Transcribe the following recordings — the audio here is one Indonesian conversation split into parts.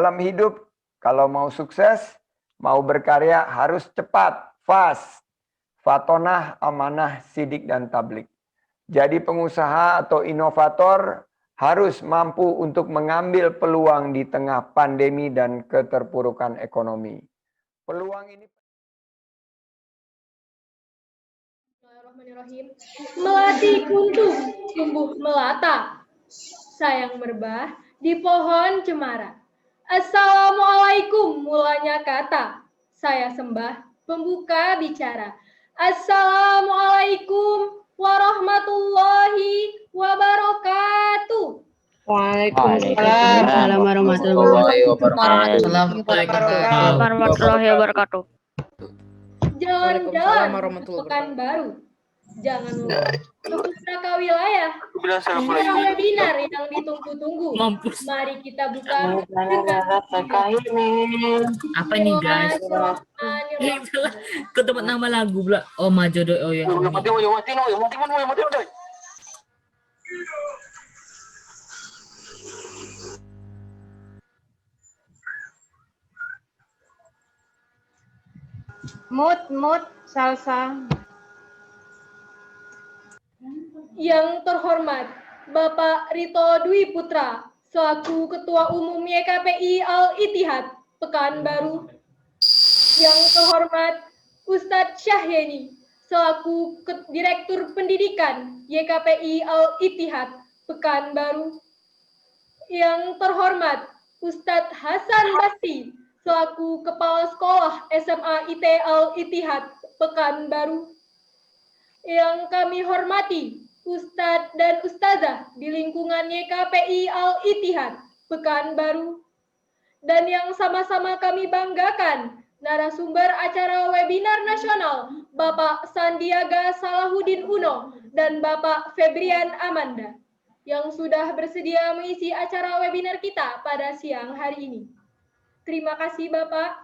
Dalam hidup, kalau mau sukses, mau berkarya harus cepat, fast. Fatonah, amanah, sidik, dan tablik. Jadi pengusaha atau inovator harus mampu untuk mengambil peluang di tengah pandemi dan keterpurukan ekonomi. Peluang ini Bismillahirrahmanirrahim. Melati kuntum tumbuh melata, sayang merbah di pohon cemara. Assalamualaikum mulanya kata, saya sembah pembuka bicara. Assalamualaikum warahmatullahi wabarakatuh. Waalaikumsalam warahmatullahi wabarakatuh. Warahmatullahi wabarakatuh. Jalan-jalan pekan baru. Jangan lupa ke pustaka wilayah. Acara webinar yang ditunggu-tunggu. Mari kita buka Apa nih guys? Ke tempat nama lagu pula. Oh Majodo. Oh ya. Mut salsa. Yang terhormat Bapak Rito Dwi Putra selaku Ketua Umum YKPI Al-Ittihad Pekanbaru. Yang terhormat Ustadz Syahyeni selaku Direktur Pendidikan YKPI Al-Ittihad Pekanbaru. Yang terhormat Ustadz Hasan Basti selaku Kepala Sekolah SMA IT Al-Ittihad Pekanbaru. Yang kami hormati Ustadz dan Ustazah di lingkungan YKPI Al-Ittihad Pekanbaru. Dan yang sama-sama kami banggakan, narasumber acara webinar nasional Bapak Sandiaga Salahuddin Uno dan Bapak Febrian Amanda yang sudah bersedia mengisi acara webinar kita pada siang hari ini. Terima kasih Bapak.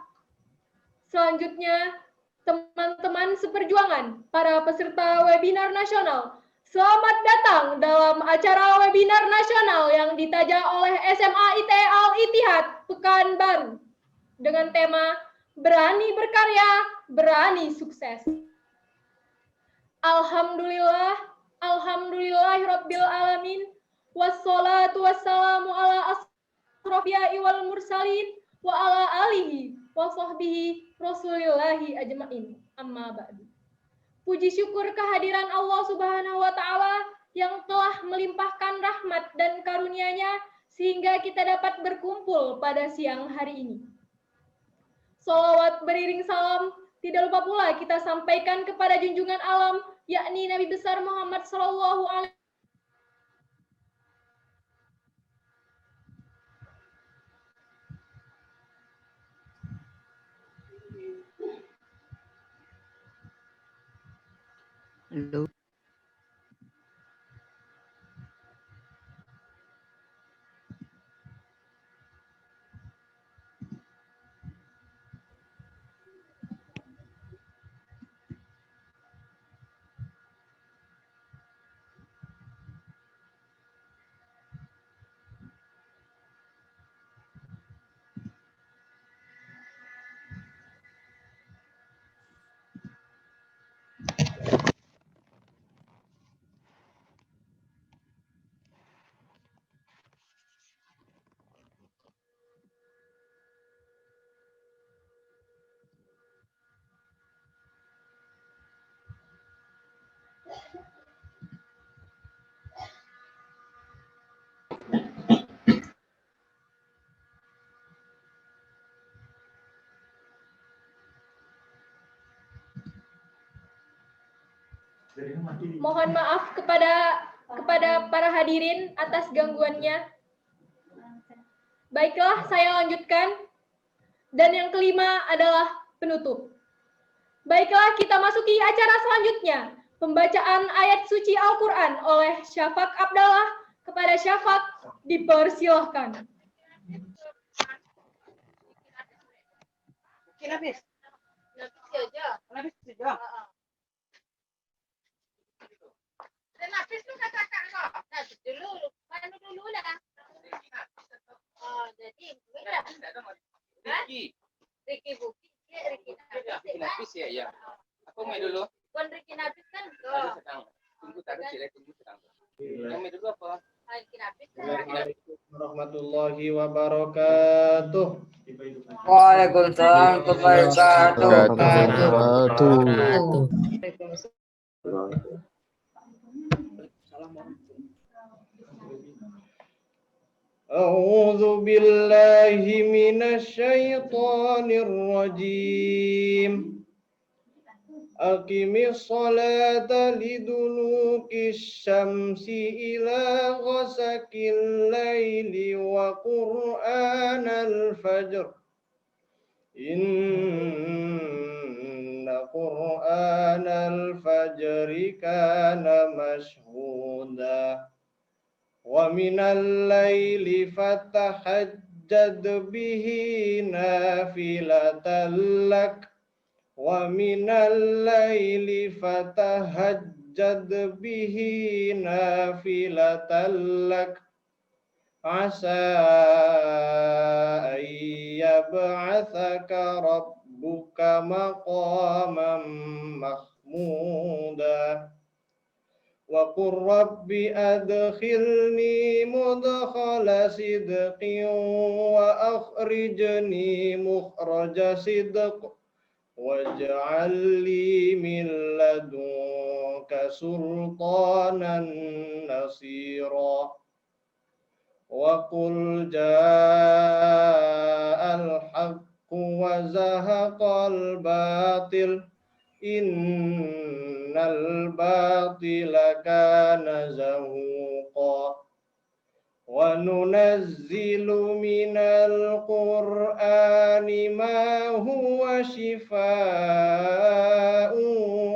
Selanjutnya, teman-teman seperjuangan, para peserta webinar nasional, selamat datang dalam acara webinar nasional yang ditaja oleh SMA IT Al-Ittihad Pekanbaru dengan tema Berani Berkarya, Berani Sukses. Alhamdulillahirabbil alamin, wassalatu wassalamu ala asrofiyai wal mursalin wa ala alihi wa sahbihi rasulillahi ajma'in. Amma ba'du. Puji syukur kehadiran Allah Subhanahu wa taala yang telah melimpahkan rahmat dan karunia-Nya sehingga kita dapat berkumpul pada siang hari ini. Sholawat beriring salam tidak lupa pula kita sampaikan kepada junjungan alam yakni Nabi besar Muhammad sallallahu alaihi Halo. Mohon maaf kepada para hadirin atas gangguannya. Baiklah, saya lanjutkan. Dan yang kelima adalah penutup. Baiklah, kita masuki acara selanjutnya. Pembacaan ayat suci Al-Quran oleh Syafaq Abdallah. Kepada Syafaq, dipersilahkan. Habis saja. Dan habis tu dah kakak kau. Dah dulu, mana dulu lah. Oh, jadi, Buki. Ricky Buki, Ricky Ricky Nafis ya, ya. Aku main dulu. Bukan Ricky Nafis kan? Tadi sedang. Tunggu tadi Cile, tunggu sedang. Yang main dulu apa? Ricky Nafis. Assalamualaikum warahmatullahi wabarakatuh. Waalaikumsalam warahmatullahi wabarakatuh. A'udzu billahi minasy syaithanir rajim. Aqimis salata liduluki syamsi ila ghasakil laili wa qur'anal fajr. Inna qur'anal fajri kana mashhuda. Wa minal laili fatahajjad bihi nafilatan lak. Wa minal laili fatahajjad bihi nafilatan lak. Asa an yab'atsaka rabbuka maqaman mahmuda. Wa qur rabbi adkhilni mudkhala sidqin wa akhrijni mukhraja sidq waj'al li min ladunka sultanan nasira. Wa qul ja'al haqqu wa zahaqal batil innal batila kana zahuqa. Wa nunazzilu minal qur'ani ma huwa shifaa'un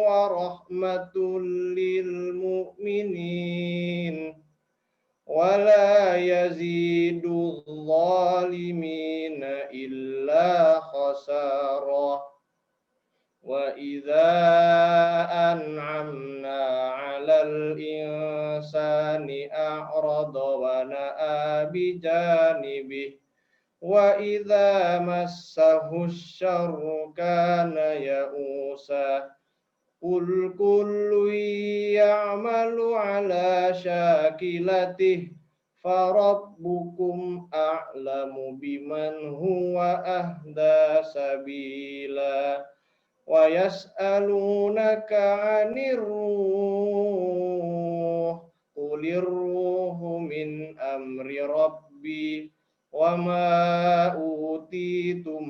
wa rahmatul lil mu'minin wa la yazidu adh-dhalimina illa khasara. Wa idza an'amna 'alal insani a'rada wa na'a bi janibihi wa idza massahu syarru kana ya'usa. Qul kullu ya'malu 'ala syakilatihi farabbukum a'lamu biman huwa ahda sabila. Wa yas'alunaka 'anir ruh qulir ruhu min amri rabbi wa ma utitum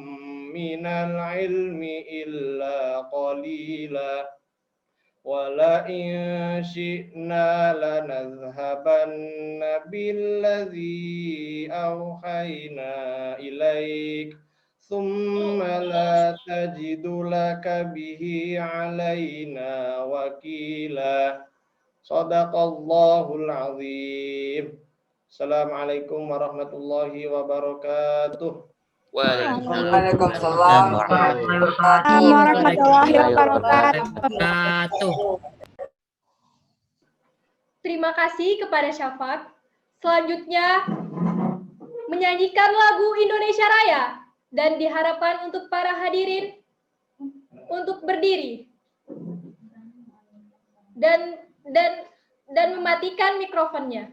minal ilmi illa qalila. Wa la in syi'na lanadhhabanna billadzi awhayna ilaik thumma la tajidu laka bihi alaina wakila. Shadaqallahul azim. Assalamualaikum warahmatullahi wabarakatuh. Waalaikumsalam warahmatullahi wabarakatuh. Terima kasih kepada Syafaq. Selanjutnya menyanyikan lagu Indonesia Raya dan diharapkan untuk para hadirin untuk berdiri dan mematikan mikrofonnya.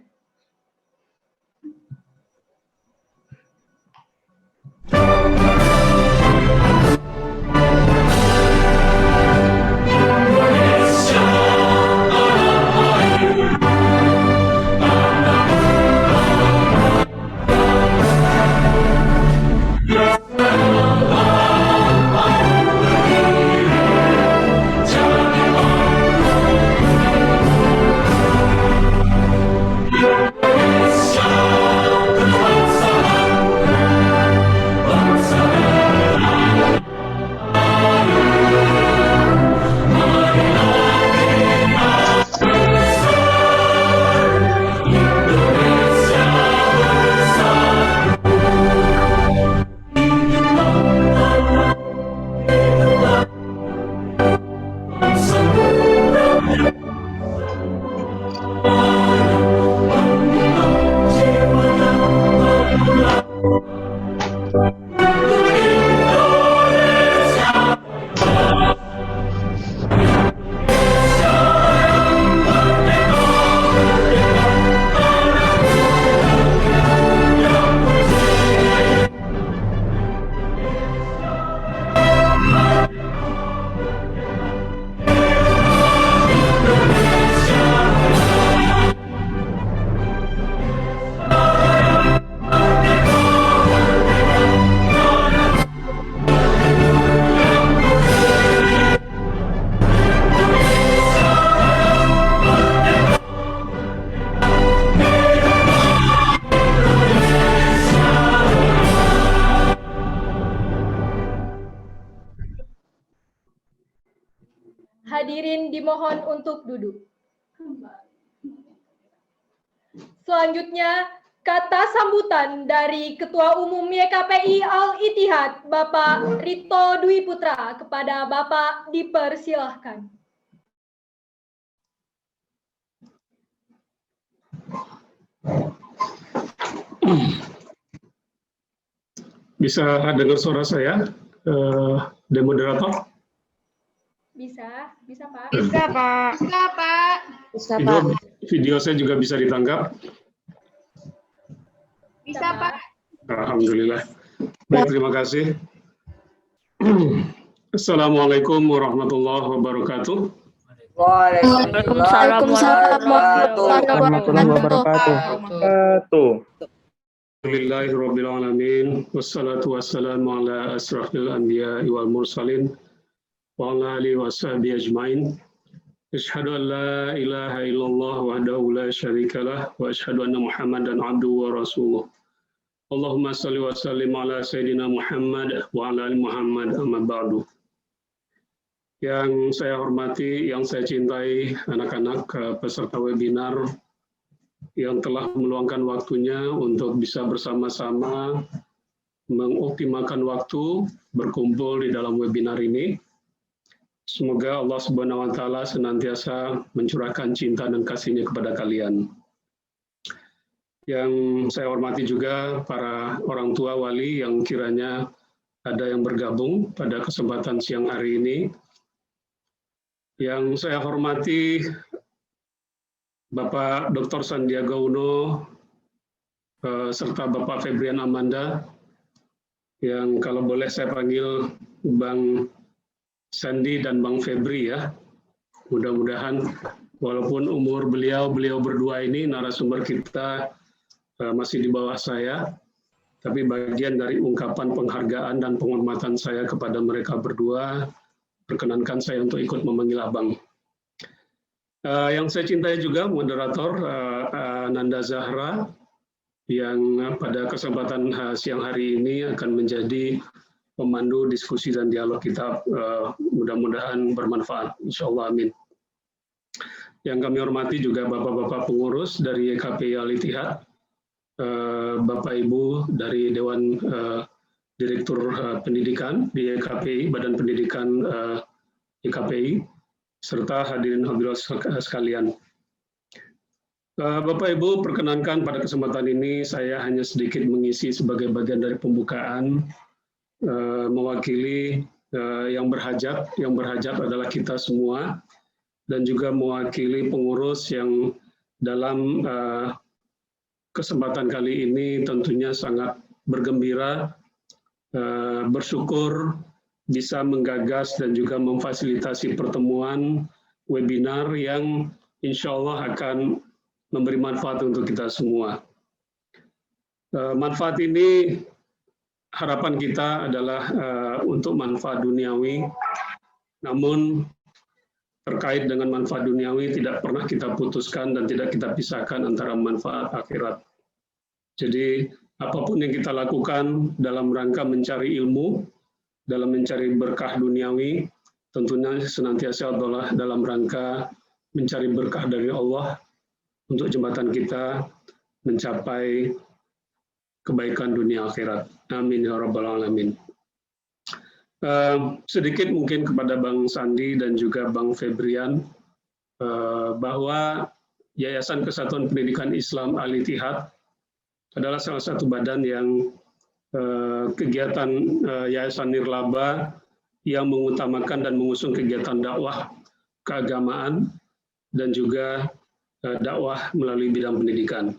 Hadirin dimohon untuk duduk. Selanjutnya, kata sambutan dari Ketua Umum YKPI Al-Ittihad, Bapak Rito Dwi Putra. Kepada Bapak dipersilahkan. Bisa dengar suara saya, moderator? Bisa Pak. Bisa, Pak. Bisa, Pak. Bisa, Pak. Video saya juga bisa ditangkap? Bisa, Pak. Alhamdulillah. Baik, terima kasih. Assalamualaikum warahmatullahi wabarakatuh. Waalaikumsalam warahmatullahi wabarakatuh. Alhamdulillahirabbil alamin wassalatu wassalamu ala asrafil anbiya'i wal mursalin wa ala alihi washabihi ajmain. Asyhadu an la ilaha illallah wahdahu la syarikalah wa asyhadu anna Muhammadan abduhu wa rasuluh. Allahumma shalli wa sallim ala sayyidina Muhammad wa ala ali Muhammad amma ba'du. Yang saya hormati, yang saya cintai anak-anak peserta webinar yang telah meluangkan waktunya untuk bisa bersama-sama mengoptimalkan waktu berkumpul di dalam webinar ini. Semoga Allah Subhanahu wa taala senantiasa mencurahkan cinta dan kasih-Nya kepada kalian. Yang saya hormati juga para orang tua wali yang kiranya ada yang bergabung pada kesempatan siang hari ini. Yang saya hormati Bapak Dr. Sandiaga Uno, serta Bapak Febrian Amanda, yang kalau boleh saya panggil Bang Sandi dan Bang Febri ya. Mudah-mudahan walaupun umur beliau berdua ini narasumber kita masih di bawah saya, tapi bagian dari ungkapan penghargaan dan penghormatan saya kepada mereka berdua, perkenankan saya untuk ikut memanggil Abang. Yang saya cintai juga moderator Nanda Zahra yang pada kesempatan siang hari ini akan menjadi pemandu diskusi dan dialog kita, mudah-mudahan bermanfaat, insya Allah, amin. Yang kami hormati juga Bapak-Bapak pengurus dari YKPI Al-Ittihad, Bapak Ibu dari Dewan Direktur Pendidikan di YKPI, Badan Pendidikan YKPI, serta hadirin hadirat sekalian. Bapak Ibu, perkenankan pada kesempatan ini saya hanya sedikit mengisi sebagai bagian dari pembukaan, mewakili yang berhajat adalah kita semua, dan juga mewakili pengurus yang dalam kesempatan kali ini tentunya sangat bergembira, bersyukur bisa menggagas dan juga memfasilitasi pertemuan webinar yang insya Allah akan memberi manfaat untuk kita semua. Manfaat ini harapan kita adalah untuk manfaat duniawi, namun terkait dengan manfaat duniawi tidak pernah kita putuskan dan tidak kita pisahkan antara manfaat akhirat. Jadi apapun yang kita lakukan dalam rangka mencari ilmu, dalam mencari berkah duniawi, tentunya senantiasa adalah dalam rangka mencari berkah dari Allah untuk jembatan kita mencapai kebaikan dunia akhirat. Amin ya rabbal alamin. Sedikit mungkin kepada Bang Sandi dan juga Bang Febrian, bahwa Yayasan Kesatuan Pendidikan Islam Al-Ittihad adalah salah satu badan yang kegiatan Yayasan Nirlaba yang mengutamakan dan mengusung kegiatan dakwah keagamaan dan juga dakwah melalui bidang pendidikan.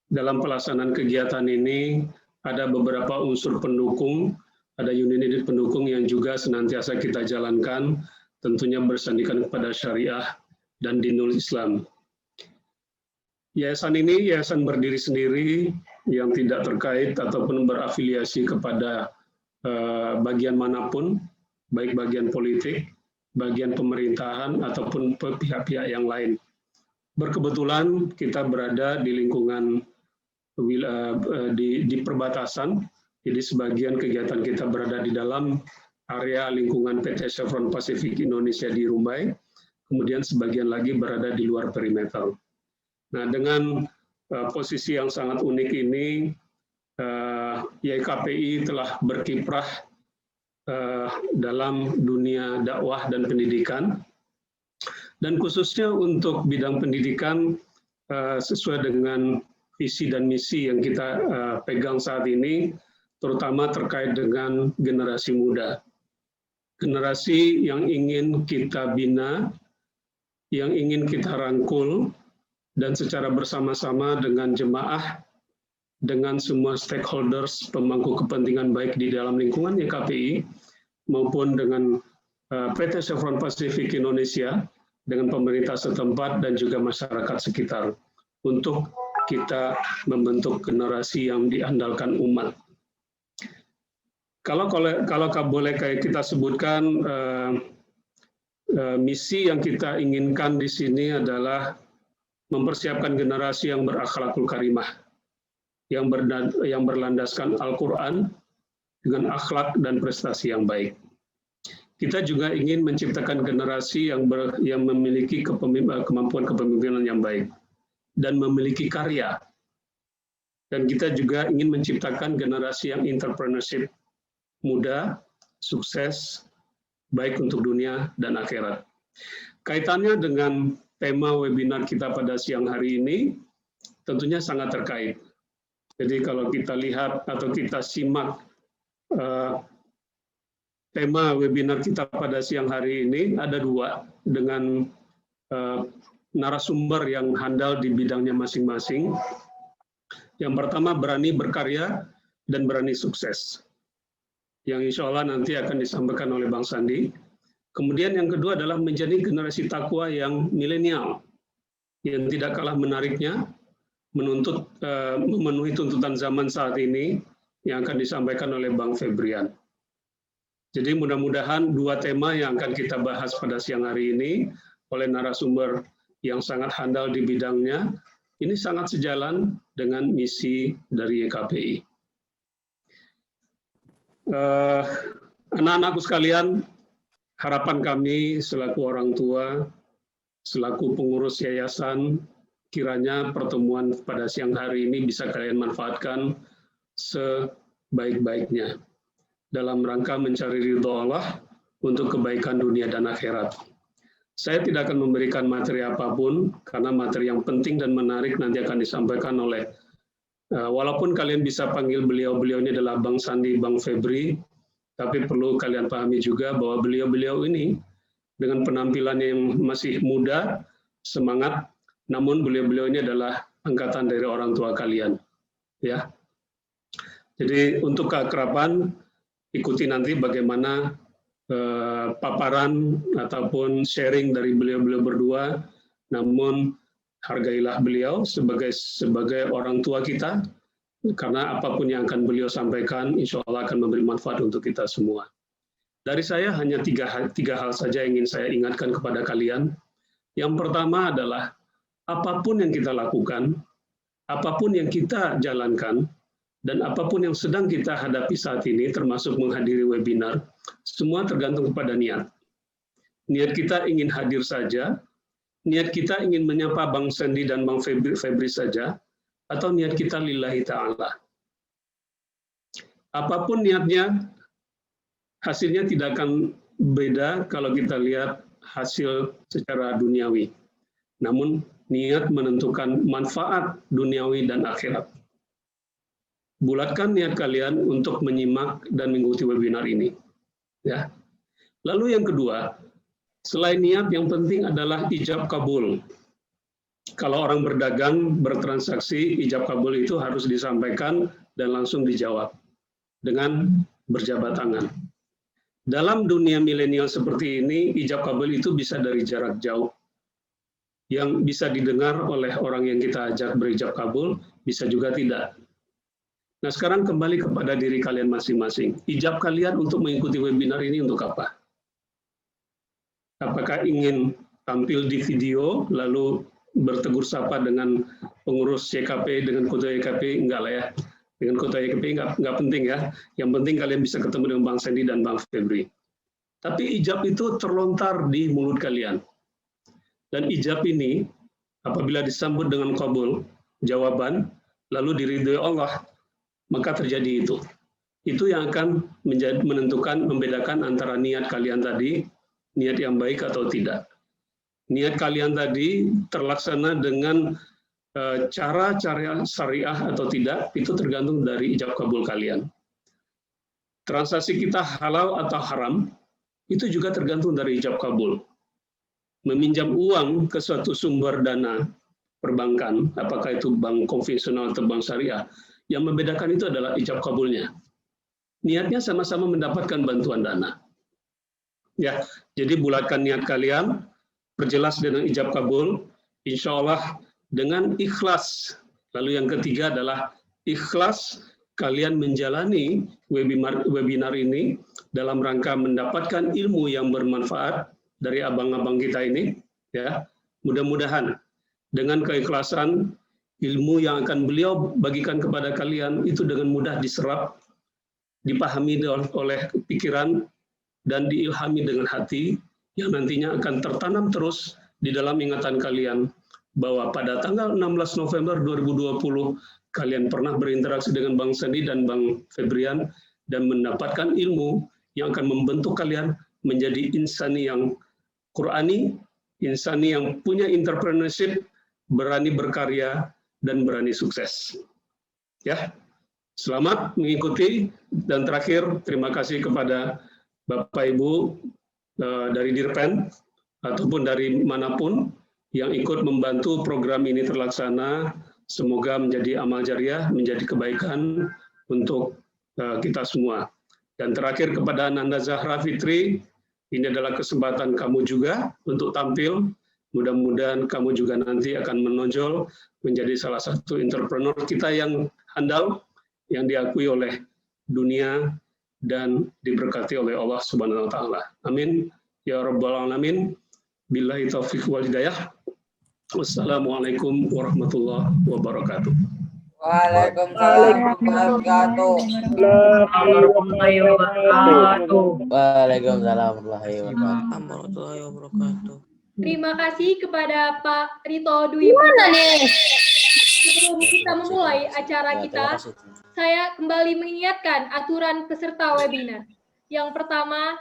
Dalam pelaksanaan kegiatan ini ada beberapa unsur pendukung, ada unit-unit pendukung yang juga senantiasa kita jalankan, tentunya bersandikan kepada syariah dan dinul Islam. Yayasan ini yayasan berdiri sendiri yang tidak terkait ataupun berafiliasi kepada bagian manapun, baik bagian politik, bagian pemerintahan, ataupun pihak-pihak yang lain. Berkebetulan kita berada di lingkungan di perbatasan, jadi sebagian kegiatan kita berada di dalam area lingkungan PT Chevron Pacific Indonesia di Rumbai, kemudian sebagian lagi berada di luar perimeter. Nah, dengan posisi yang sangat unik ini, YKPI telah berkiprah dalam dunia dakwah dan pendidikan, dan khususnya untuk bidang pendidikan sesuai dengan visi dan misi yang kita pegang saat ini, terutama terkait dengan generasi muda. Generasi yang ingin kita bina, yang ingin kita rangkul, dan secara bersama-sama dengan jemaah, dengan semua stakeholders, pemangku kepentingan baik di dalam lingkungan YKPI, maupun dengan PT Chevron Pacific Indonesia, dengan pemerintah setempat dan juga masyarakat sekitar, untuk kita membentuk generasi yang diandalkan umat. Kalau boleh kayak kita sebutkan, misi yang kita inginkan di sini adalah mempersiapkan generasi yang berakhlakul karimah, yang berlandaskan Al-Quran dengan akhlak dan prestasi yang baik. Kita juga ingin menciptakan generasi yang memiliki kemampuan kepemimpinan yang baik dan memiliki karya. Dan kita juga ingin menciptakan generasi yang entrepreneurship, muda, sukses, baik untuk dunia dan akhirat. Kaitannya dengan tema webinar kita pada siang hari ini tentunya sangat terkait. Jadi kalau kita lihat atau kita simak tema webinar kita pada siang hari ini, ada dua dengan narasumber yang handal di bidangnya masing-masing. Yang pertama, berani berkarya dan berani sukses, yang insya Allah nanti akan disampaikan oleh Bang Sandi. Kemudian yang kedua adalah menjadi generasi takwa yang milenial, yang tidak kalah menariknya, memenuhi tuntutan zaman saat ini, yang akan disampaikan oleh Bang Febrian. Jadi mudah-mudahan dua tema yang akan kita bahas pada siang hari ini oleh narasumber yang sangat handal di bidangnya, ini sangat sejalan dengan misi dari YKPI. Anak-anakku sekalian, harapan kami selaku orang tua, selaku pengurus yayasan, kiranya pertemuan pada siang hari ini bisa kalian manfaatkan sebaik-baiknya dalam rangka mencari ridho Allah untuk kebaikan dunia dan akhirat. Saya tidak akan memberikan materi apapun, karena materi yang penting dan menarik nanti akan disampaikan oleh, walaupun kalian bisa panggil beliau-beliau ini adalah Bang Sandi, Bang Febri, tapi perlu kalian pahami juga bahwa beliau-beliau ini dengan penampilannya yang masih muda, semangat, namun beliau-beliau ini adalah angkatan dari orang tua kalian. Ya. Jadi untuk keakraban, ikuti nanti bagaimana paparan ataupun sharing dari beliau-beliau berdua, namun hargailah beliau sebagai orang tua kita, karena apapun yang akan beliau sampaikan, insya Allah akan memberi manfaat untuk kita semua. Dari saya hanya tiga hal saja yang ingin saya ingatkan kepada kalian. Yang pertama adalah, apapun yang kita lakukan, apapun yang kita jalankan, dan apapun yang sedang kita hadapi saat ini, termasuk menghadiri webinar, semua tergantung kepada niat. Niat kita ingin hadir saja, niat kita ingin menyapa Bang Sandi dan Bang Febri saja, atau niat kita lillahi ta'ala. Apapun niatnya, hasilnya tidak akan beda kalau kita lihat hasil secara duniawi. Namun, niat menentukan manfaat duniawi dan akhirat. Bulatkan niat kalian untuk menyimak dan mengikuti webinar ini. Ya. Lalu yang kedua, selain niat, yang penting adalah ijab kabul. Kalau orang berdagang, bertransaksi, ijab kabul itu harus disampaikan dan langsung dijawab dengan berjabat tangan. Dalam dunia milenial seperti ini, ijab kabul itu bisa dari jarak jauh. Yang bisa didengar oleh orang yang kita ajak berijab kabul, bisa juga tidak. Nah, sekarang kembali kepada diri kalian masing-masing. Ijab kalian untuk mengikuti webinar ini untuk apa? Apakah ingin tampil di video, lalu bertegur sapa dengan pengurus YKP, dengan ketua YKP? Enggak lah ya. Dengan ketua YKP enggak penting ya. Yang penting kalian bisa ketemu dengan Bang Sandi dan Bang Febri. Tapi ijab itu terlontar di mulut kalian. Dan ijab ini apabila disambut dengan qabul, jawaban, lalu diridhoi Allah, maka terjadi itu. Itu yang akan menentukan, membedakan antara niat kalian tadi, niat yang baik atau tidak. Niat kalian tadi terlaksana dengan cara syariah atau tidak, itu tergantung dari ijab kabul kalian. Transaksi kita halal atau haram, itu juga tergantung dari ijab kabul. Meminjam uang ke suatu sumber dana perbankan, apakah itu bank konvensional atau bank syariah, yang membedakan itu adalah ijab kabulnya. Niatnya sama-sama mendapatkan bantuan dana. Ya, jadi bulatkan niat kalian, perjelas dengan ijab kabul, insya Allah dengan ikhlas. Lalu yang ketiga adalah ikhlas kalian menjalani webinar ini dalam rangka mendapatkan ilmu yang bermanfaat dari abang-abang kita ini. Ya, mudah-mudahan dengan keikhlasan ilmu yang akan beliau bagikan kepada kalian itu dengan mudah diserap, dipahami oleh pikiran, dan diilhami dengan hati, yang nantinya akan tertanam terus di dalam ingatan kalian, bahwa pada tanggal 16 November 2020, kalian pernah berinteraksi dengan Bang Sandi dan Bang Febrian, dan mendapatkan ilmu yang akan membentuk kalian menjadi insani yang Qur'ani, insani yang punya entrepreneurship, berani berkarya, dan berani sukses. Ya. Selamat mengikuti, dan terakhir terima kasih kepada Bapak Ibu dari Dirpen ataupun dari manapun yang ikut membantu program ini terlaksana. Semoga menjadi amal jariah, menjadi kebaikan untuk kita semua. Dan terakhir kepada Nanda Zahra Fitri, ini adalah kesempatan kamu juga untuk tampil. Mudah-mudahan kamu juga nanti akan menonjol menjadi salah satu entrepreneur kita yang handal, yang diakui oleh dunia dan diberkati oleh Allah Subhanahu wa taala. Amin ya rabbal alamin. Billahi taufiq wal hidayah. Wassalamualaikum warahmatullahi wabarakatuh. Waalaikumsalam warahmatullahi wabarakatuh. Waalaikumsalam warahmatullahi wabarakatuh. Terima kasih kepada Pak Rito Dwi Putra. Sebelum kita memulai acara kita, saya kembali mengingatkan aturan peserta webinar. Yang pertama,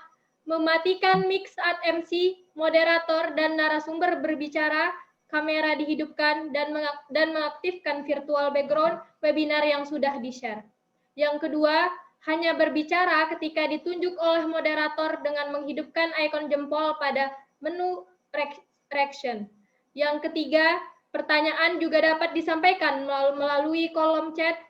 mematikan mic saat MC, moderator, dan narasumber berbicara, kamera dihidupkan, dan mengaktifkan virtual background webinar yang sudah di-share. Yang kedua, hanya berbicara ketika ditunjuk oleh moderator dengan menghidupkan ikon jempol pada menu reaction. Yang ketiga, pertanyaan juga dapat disampaikan melalui kolom chat.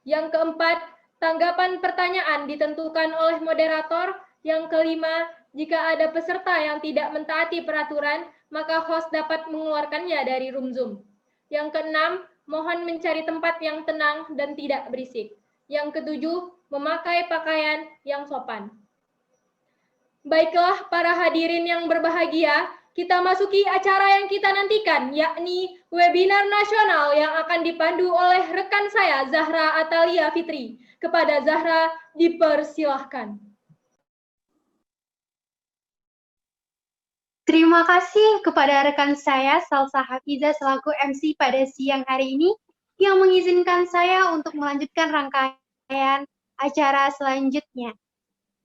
Yang keempat, tanggapan pertanyaan ditentukan oleh moderator. Yang kelima, jika ada peserta yang tidak mentaati peraturan, maka host dapat mengeluarkannya dari room Zoom. Yang keenam, mohon mencari tempat yang tenang dan tidak berisik. Yang ketujuh, memakai pakaian yang sopan. Baiklah para hadirin yang berbahagia, kita masuki acara yang kita nantikan, yakni webinar nasional yang akan dipandu oleh rekan saya, Zahra Atalia Fitri. Kepada Zahra, dipersilahkan. Terima kasih kepada rekan saya, Salsa Hafiza, selaku MC pada siang hari ini, yang mengizinkan saya untuk melanjutkan rangkaian acara selanjutnya.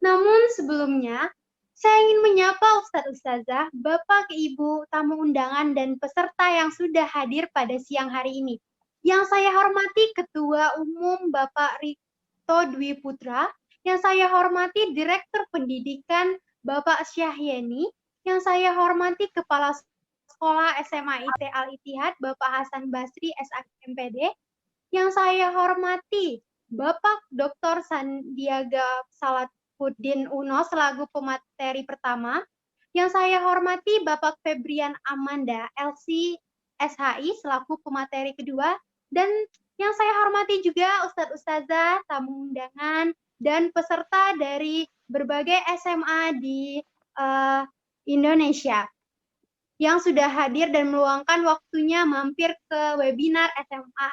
Namun sebelumnya, saya ingin menyapa Ustadz-Ustazah, Bapak, Ibu, tamu undangan, dan peserta yang sudah hadir pada siang hari ini. Yang saya hormati Ketua Umum Bapak Rito Dwi Putra, yang saya hormati Direktur Pendidikan Bapak Syahyeni, yang saya hormati Kepala Sekolah SMA IT Al-Ittihad Bapak Hasan Basri SAKMPD, yang saya hormati Bapak Dr. Sandiaga Salahuddin Uno selaku pemateri pertama, yang saya hormati Bapak Febrian Amanda LC SHI selaku pemateri kedua, dan yang saya hormati juga Ustadz-Ustazah, tamu undangan, dan peserta dari berbagai SMA di Indonesia yang sudah hadir dan meluangkan waktunya mampir ke webinar SMA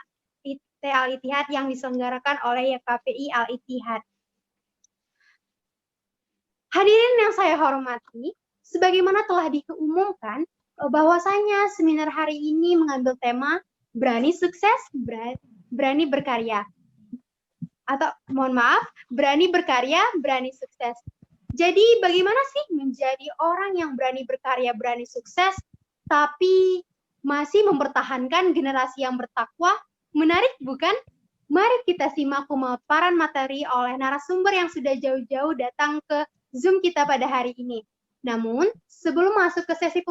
IT Al-Ittihad yang diselenggarakan oleh YKPI Al-Ittihad. Hadirin yang saya hormati, Sebagaimana telah diumumkan, bahwasanya seminar hari ini mengambil tema berani sukses, berani berkarya. Atau mohon maaf, berani berkarya, berani sukses. Jadi bagaimana sih menjadi orang yang berani berkarya, berani sukses, tapi masih mempertahankan generasi yang bertakwa? Menarik bukan? Mari kita simak pemaparan materi oleh narasumber yang sudah jauh-jauh datang ke Zoom kita pada hari ini. Namun, sebelum masuk ke sesi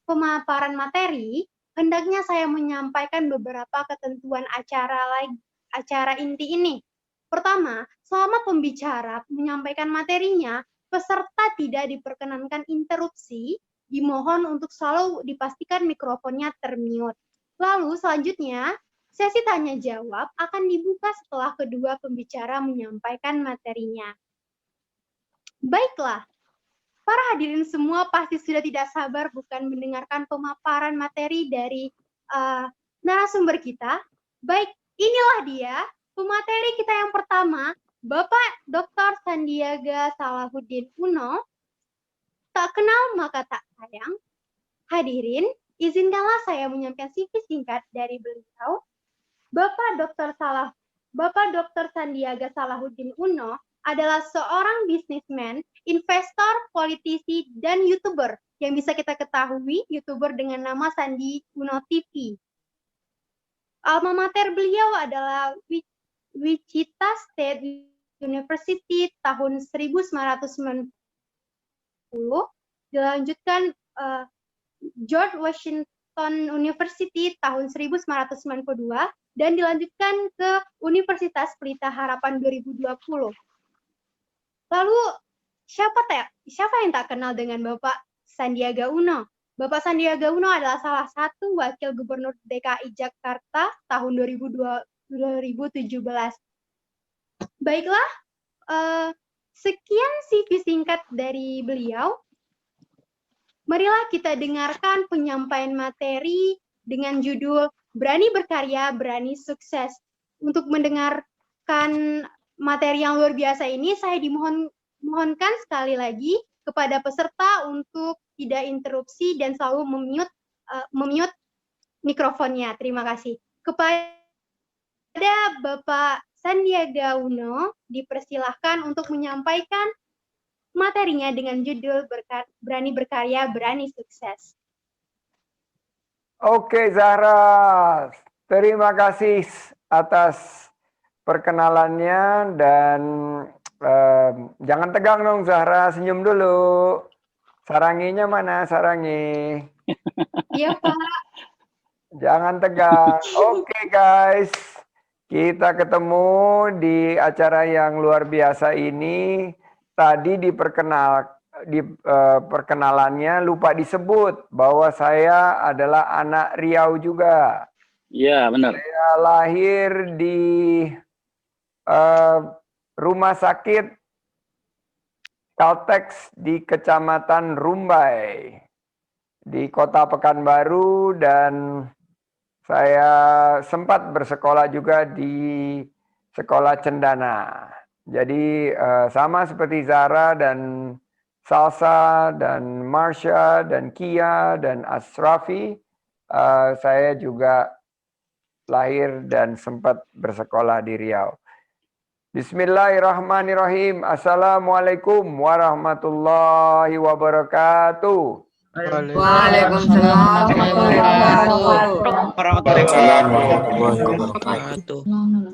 pemaparan materi, hendaknya saya menyampaikan beberapa ketentuan acara inti ini. Pertama, selama pembicara menyampaikan materinya, peserta tidak diperkenankan interupsi, dimohon untuk selalu dipastikan mikrofonnya termute. Lalu selanjutnya, sesi tanya jawab akan dibuka setelah kedua pembicara menyampaikan materinya. Baiklah, para hadirin semua pasti sudah tidak sabar bukan mendengarkan pemaparan materi dari narasumber kita. Baik, inilah dia pemateri kita yang pertama, Bapak Dr. Sandiaga Salahuddin Uno. Tak kenal maka tak sayang. Hadirin, izinkanlah saya menyampaikan CV singkat dari beliau. Bapak Dr. Sandiaga Salahuddin Uno adalah seorang bisnismen, investor, politisi, dan YouTuber yang bisa kita ketahui YouTuber dengan nama Sandi Uno TV. Alma mater beliau adalah Wichita State University tahun 1990, dilanjutkan George Washington University tahun 1992, dan dilanjutkan ke Universitas Pelita Harapan 2020. Lalu siapa yang tak kenal dengan Bapak Sandiaga Uno? Bapak Sandiaga Uno adalah salah satu wakil gubernur DKI Jakarta tahun 2017. Baiklah, sekian CV singkat dari beliau. Marilah kita dengarkan penyampaian materi dengan judul Berani Berkarya, Berani Sukses. Untuk mendengarkan materi yang luar biasa ini, saya dimohonkan sekali lagi kepada peserta untuk tidak interupsi dan selalu memute mikrofonnya. Terima kasih. Kepada Bapak Sandiaga Uno, dipersilahkan untuk menyampaikan materinya dengan judul Berani Berkarya, Berani Sukses. Oke Zahra, terima kasih atas perkenalannya dan jangan tegang dong Zahra, senyum dulu. Saranginya mana sarangi? Iya Pak. Jangan tegang. Oke guys, kita ketemu di acara yang luar biasa ini. Tadi perkenalannya lupa disebut bahwa saya adalah anak Riau juga. Iya, benar. Saya lahir di rumah sakit Caltex di Kecamatan Rumbai di Kota Pekanbaru, dan saya sempat bersekolah juga di Sekolah Cendana. Jadi sama seperti Zara dan Salsa dan Marsha dan Kia dan Asrafi, saya juga lahir dan sempat bersekolah di Riau. Bismillahirrahmanirrahim. Assalamualaikum warahmatullahi wabarakatuh. Waalaikumsalam warahmatullahi wabarakatuh.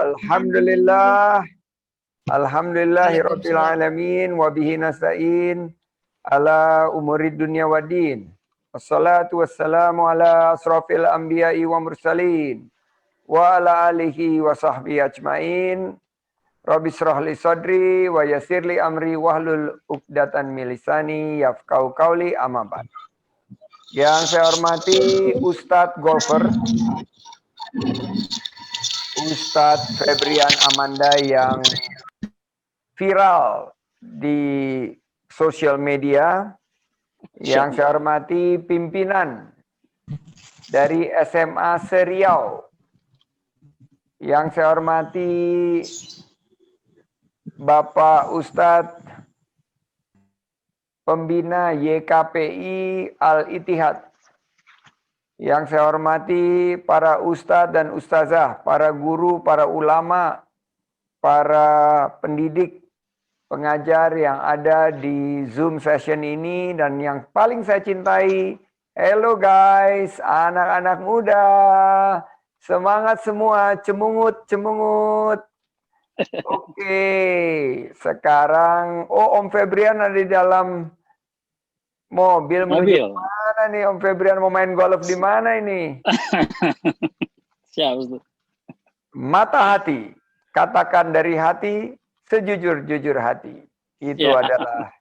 Alhamdulillah. Alhamdulillahirabbil alamin wa bihi nasta'in ala umurid dunya waddin. Wassalatu wassalamu ala asrafil anbiya'i wa mursalin wa ala alihi wa sahbihi ajmain. Rabbi shrah li sadri wa yassir li amri wahlul 'uqdatan min lisani yafqahu qawli, amma ba'd. Yang saya hormati Ustadz Golfer, Ustadz Febrian Amanda yang viral di sosial media. Yang saya hormati pimpinan dari SMA Seriau. Yang saya hormati Bapak Ustadz Pembina YKPI Al-Ittihad. Yang saya hormati para ustadz dan ustazah, para guru, para ulama, para pendidik, pengajar yang ada di Zoom session ini, dan yang paling saya cintai, hello guys, anak-anak muda, semangat semua, cemungut. Oke, sekarang, Om Febrian ada di dalam mobil. Menuju mana nih Om Febrian, mau main golf di mana ini? Siap, Ustaz. Mata hati, katakan dari hati, sejujur-jujur hati. Itu adalah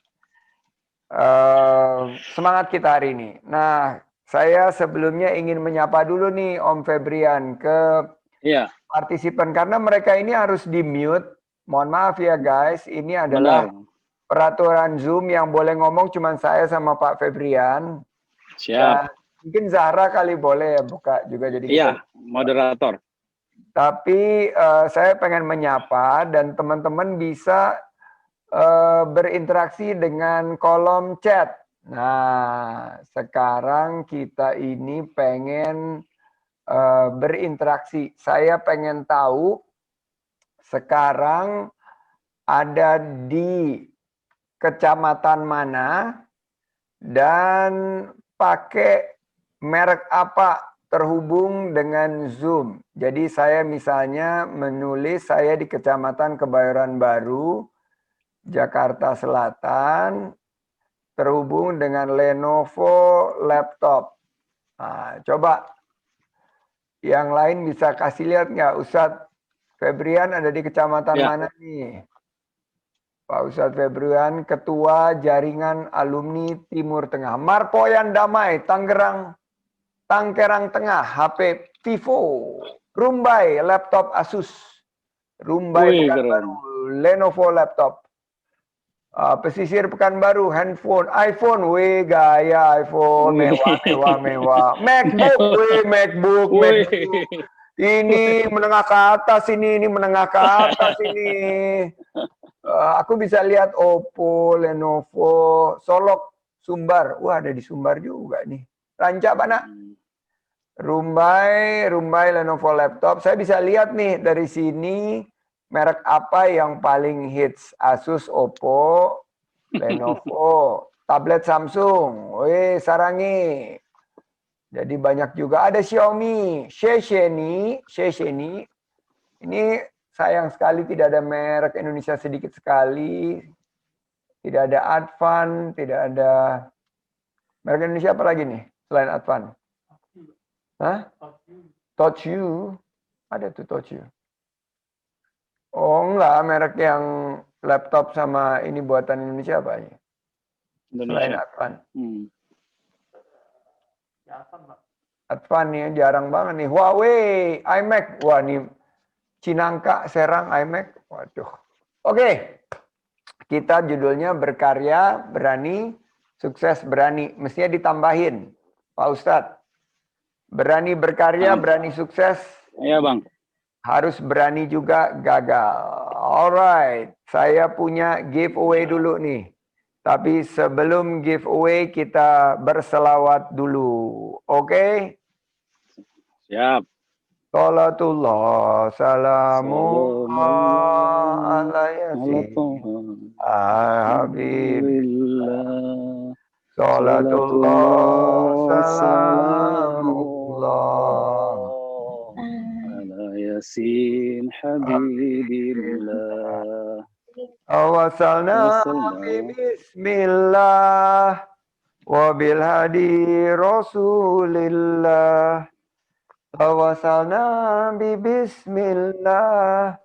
semangat kita hari ini. Nah, saya sebelumnya ingin menyapa dulu nih Om Febrian ke partisipan, karena mereka ini harus di-mute. Mohon maaf ya guys, ini adalah peraturan Zoom yang boleh ngomong cuma saya sama Pak Febrian. Siap. Mungkin Zahra kali boleh ya buka juga jadi. Iya, moderator. Tapi saya pengen menyapa dan teman-teman bisa berinteraksi dengan kolom chat. Nah, sekarang kita ini pengen berinteraksi. Saya pengen tahu sekarang ada di kecamatan mana dan pakai merek apa terhubung dengan Zoom. Jadi saya misalnya menulis saya di Kecamatan Kebayoran Baru, Jakarta Selatan, terhubung dengan Lenovo laptop. Nah, coba yang lain bisa kasih lihat nggak, Ustadz Febrian ada di kecamatan mana nih? Pak Ustadz Febrian, Ketua Jaringan Alumni Timur Tengah. Marpoyan Damai, Tangerang Tengah, HP Vivo. Rumbai, laptop Asus. Rumbai Pekanbaru, Lenovo laptop. Pesisir Pekanbaru, handphone, iPhone, gaya iPhone, mewah. MacBook. Ini menengah ke atas ini menengah ke atas ini. Aku bisa lihat Oppo, Lenovo, Solok, Sumbar. Wah, ada di Sumbar juga nih. Rancak mana? Rumbai, Lenovo laptop. Saya bisa lihat nih dari sini merek apa yang paling hits. Asus, Oppo, Lenovo, tablet Samsung. Sarangi. Jadi banyak juga. Ada Xiaomi, Shesheni. Ini sayang sekali tidak ada merek Indonesia, sedikit sekali. Tidak ada Advan, tidak ada merek Indonesia apa lagi nih selain Advan? Hah? Touch You. Ada tuh Touch You. Oh enggak, merek yang laptop sama ini buatan Indonesia apa ya? Selain Advan. Advan nih jarang banget nih. Huawei, iMac. Wah nih Cinangka, Serang, iMac. Waduh. Oke. Kita judulnya berkarya, berani, sukses, berani. Mestinya ditambahin, Pak Ustadz. Berani berkarya, berani sukses. Iya, Bang. Harus berani juga gagal. Alright. Saya punya giveaway dulu nih. Tapi sebelum giveaway kita berselawat dulu. Oke? Siap. Salatullah, salamullah ala yasin habibillah. Salatullah, salamullah ala yasin habibillah. Awasalna bismillah wa bil hadi rasulillah. Tawasalna bi bismillah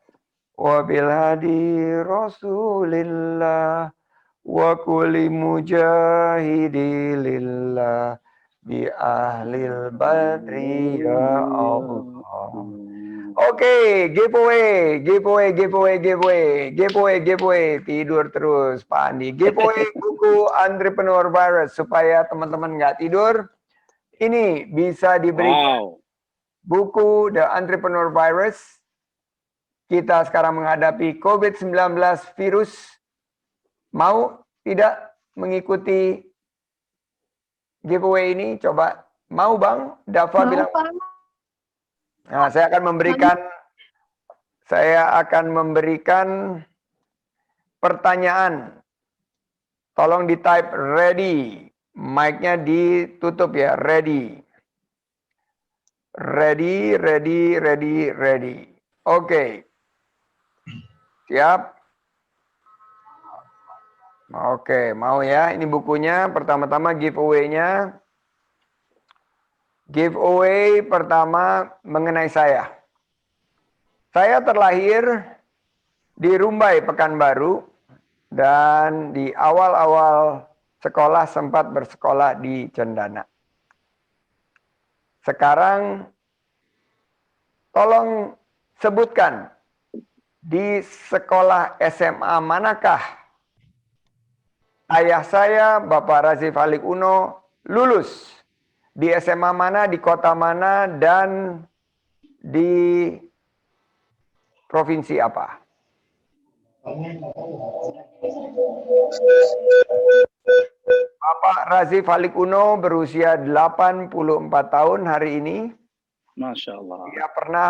wa bil hadi rasulillah wa kulli mujahidi lillah bi ahlil badri ya Allah. Oke, giveaway. Tidur terus Pak Andi. Giveaway buku Entrepreneur Virus supaya teman-teman nggak tidur. Ini bisa diberikan. Buku The Entrepreneur Virus. Kita sekarang menghadapi COVID-19 virus. Mau? Tidak? mengikuti giveaway ini? Coba. Mau Bang? Dafa Mau, bilang. Pak. Nah, saya akan memberikan pertanyaan. Tolong di-type ready. Mic-nya ditutup ya, ready. Ready. Oke. Siap? Oke, mau ya. Ini bukunya. Pertama-tama giveaway-nya. Giveaway pertama mengenai saya. Saya terlahir di Rumbai, Pekanbaru. Dan di awal-awal sekolah sempat bersekolah di Cendana. Sekarang tolong sebutkan di sekolah SMA manakah ayah saya, Bapak Razif Halik Uno, lulus. Di SMA mana, di kota mana, dan di provinsi apa? Bapak Razif Halik Uno berusia 84 tahun hari ini. Masya Allah. Dia pernah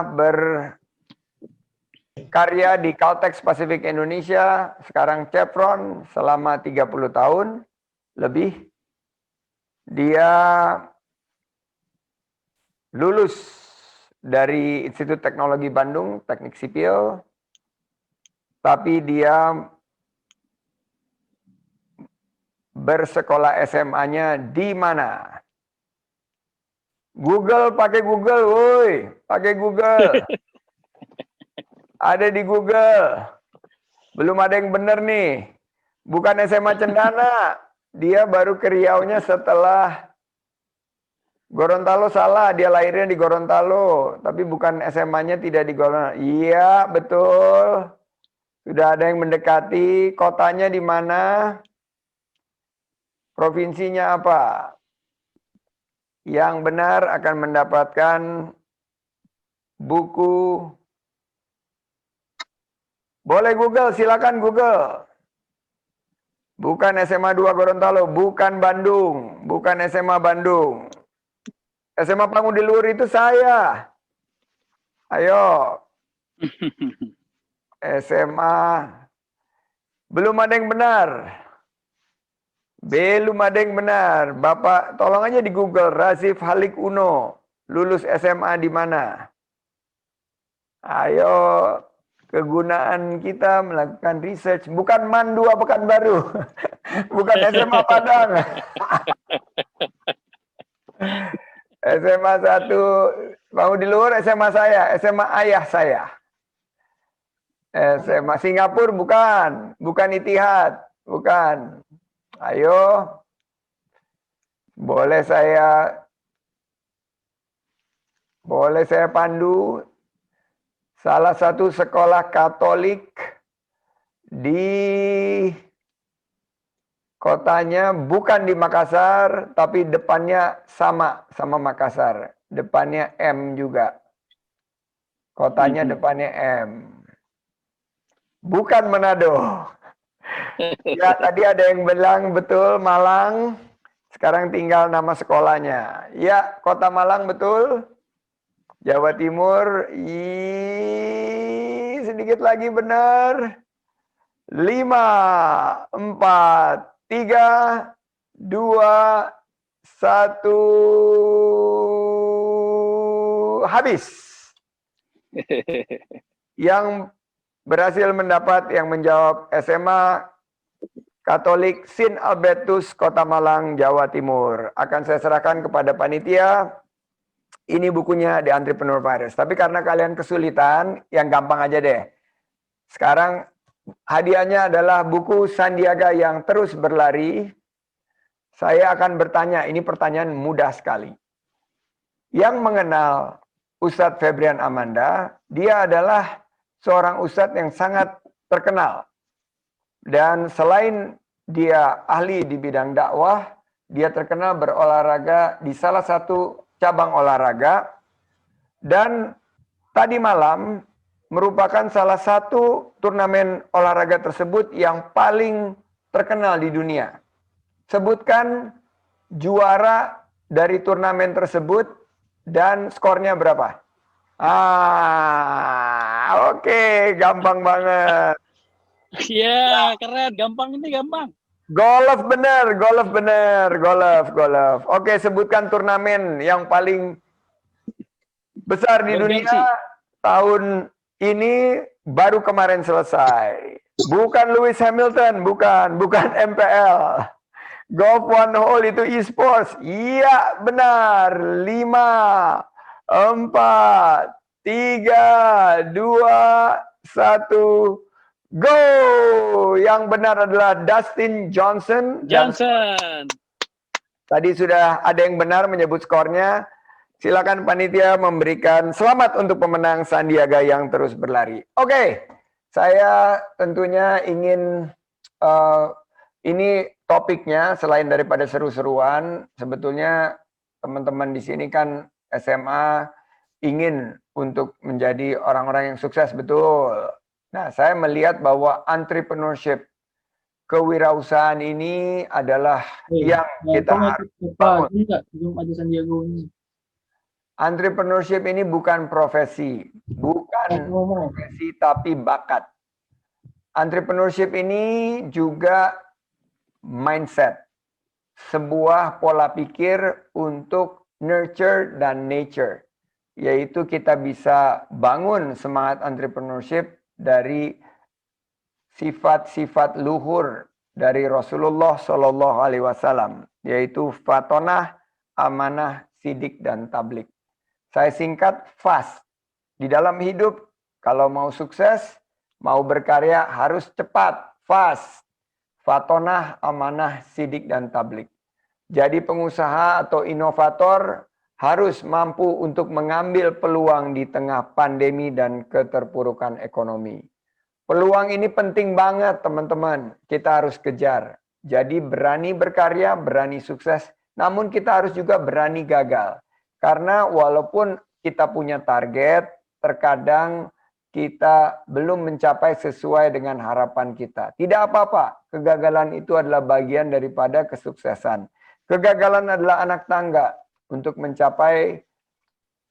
berkarya di Caltex Pacific Indonesia, sekarang Chevron selama 30 tahun lebih. Dia lulus dari Institut Teknologi Bandung, Teknik Sipil, tapi dia bersekolah SMA-nya di mana? Google, pakai Google, woi, pakai Google. Ada di Google. Belum ada yang benar nih. Bukan SMA Cendana. Dia baru ke Riau-nya setelah Gorontalo, salah. Dia lahirnya di Gorontalo, tapi bukan SMA-nya tidak di Gorontalo. Iya, betul. Sudah ada yang mendekati. Kotanya di mana? Provinsinya apa? Yang benar akan mendapatkan buku. Boleh Google, silakan Google. Bukan SMA 2 Gorontalo, bukan Bandung, bukan SMA Bandung. SMA Panggung di Luhur itu saya. Ayo. SMA. Belum ada yang benar. Belum ada yang benar. Bapak, tolong aja di Google. Razif Halik Uno. Lulus SMA di mana? Ayo. Kegunaan kita melakukan research. Bukan MAN 2 Pekanbaru. Bukan SMA Padang. SMA 1. Mau di luar SMA saya. SMA ayah saya. SMA Singapura bukan. Bukan Itihad. Bukan. Ayo, boleh saya pandu salah satu sekolah Katolik di kotanya, bukan di Makassar, tapi depannya sama Makassar. Depannya M juga. Kotanya depannya M. Bukan Manado. Ya, tadi ada yang bilang betul Malang. Sekarang tinggal nama sekolahnya. Ya, kota Malang betul. Jawa Timur. Sedikit lagi benar. 5, 4, 3, 2, 1. Habis. Yang berhasil mendapat, yang menjawab SMA Katolik Sin Albertus, Kota Malang, Jawa Timur. Akan saya serahkan kepada panitia. Ini bukunya The Entrepreneur Virus. Tapi karena kalian kesulitan, yang gampang aja deh. Sekarang hadiahnya adalah buku Sandiaga yang terus berlari. Saya akan bertanya, ini pertanyaan mudah sekali. Yang mengenal Ustadz Febrian Amanda, dia adalah seorang ustadz yang sangat terkenal. Dan selain dia ahli di bidang dakwah, dia terkenal berolahraga di salah satu cabang olahraga. Dan tadi malam merupakan salah satu turnamen olahraga tersebut yang paling terkenal di dunia. Sebutkan juara dari turnamen tersebut dan skornya berapa? Oke, gampang banget. Iya, keren. Gampang ini, gampang. Golf bener. Oke, sebutkan turnamen yang paling besar di dunia tahun ini baru kemarin selesai. Bukan Lewis Hamilton, bukan MPL. Golf One Hole itu e-sports. Iya, benar. 5, 4, 3, 2, 1. Go! Yang benar adalah Dustin Johnson. Tadi sudah ada yang benar menyebut skornya. Silakan panitia memberikan selamat untuk pemenang Sandiaga yang terus berlari. Oke, saya tentunya ingin ini topiknya selain daripada seru-seruan, sebetulnya teman-teman di sini kan SMA ingin untuk menjadi orang-orang yang sukses, betul. Nah, saya melihat bahwa entrepreneurship, kewirausahaan ini adalah yang kita harus bangun. Entrepreneurship ini bukan profesi, tapi bakat. Entrepreneurship ini juga mindset, sebuah pola pikir untuk nurture dan nature, yaitu kita bisa bangun semangat entrepreneurship dari sifat-sifat luhur dari Rasulullah Shallallahu Alaihi Wasallam, yaitu fatonah, amanah, sidik, dan tablik. Saya singkat FAST. Di dalam hidup, kalau mau sukses, mau berkarya harus cepat. FAST. Fatonah, amanah, sidik, dan tablik. Jadi pengusaha atau inovator harus mampu untuk mengambil peluang di tengah pandemi dan keterpurukan ekonomi. Peluang ini penting banget, teman-teman. Kita harus kejar. Jadi berani berkarya, berani sukses, namun kita harus juga berani gagal. Karena walaupun kita punya target, terkadang kita belum mencapai sesuai dengan harapan kita. Tidak apa-apa, kegagalan itu adalah bagian daripada kesuksesan. Kegagalan adalah anak tangga untuk mencapai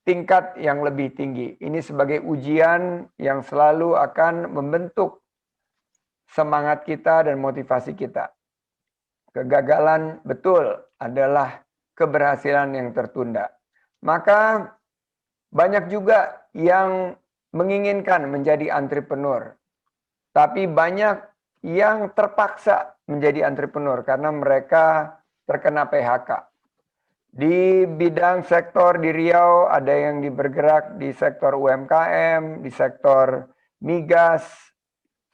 tingkat yang lebih tinggi. Ini sebagai ujian yang selalu akan membentuk semangat kita dan motivasi kita. Kegagalan betul adalah keberhasilan yang tertunda. Maka banyak juga yang menginginkan menjadi entrepreneur. Tapi banyak yang terpaksa menjadi entrepreneur karena mereka terkena PHK. Di bidang sektor di Riau ada yang bergerak di sektor UMKM, di sektor migas,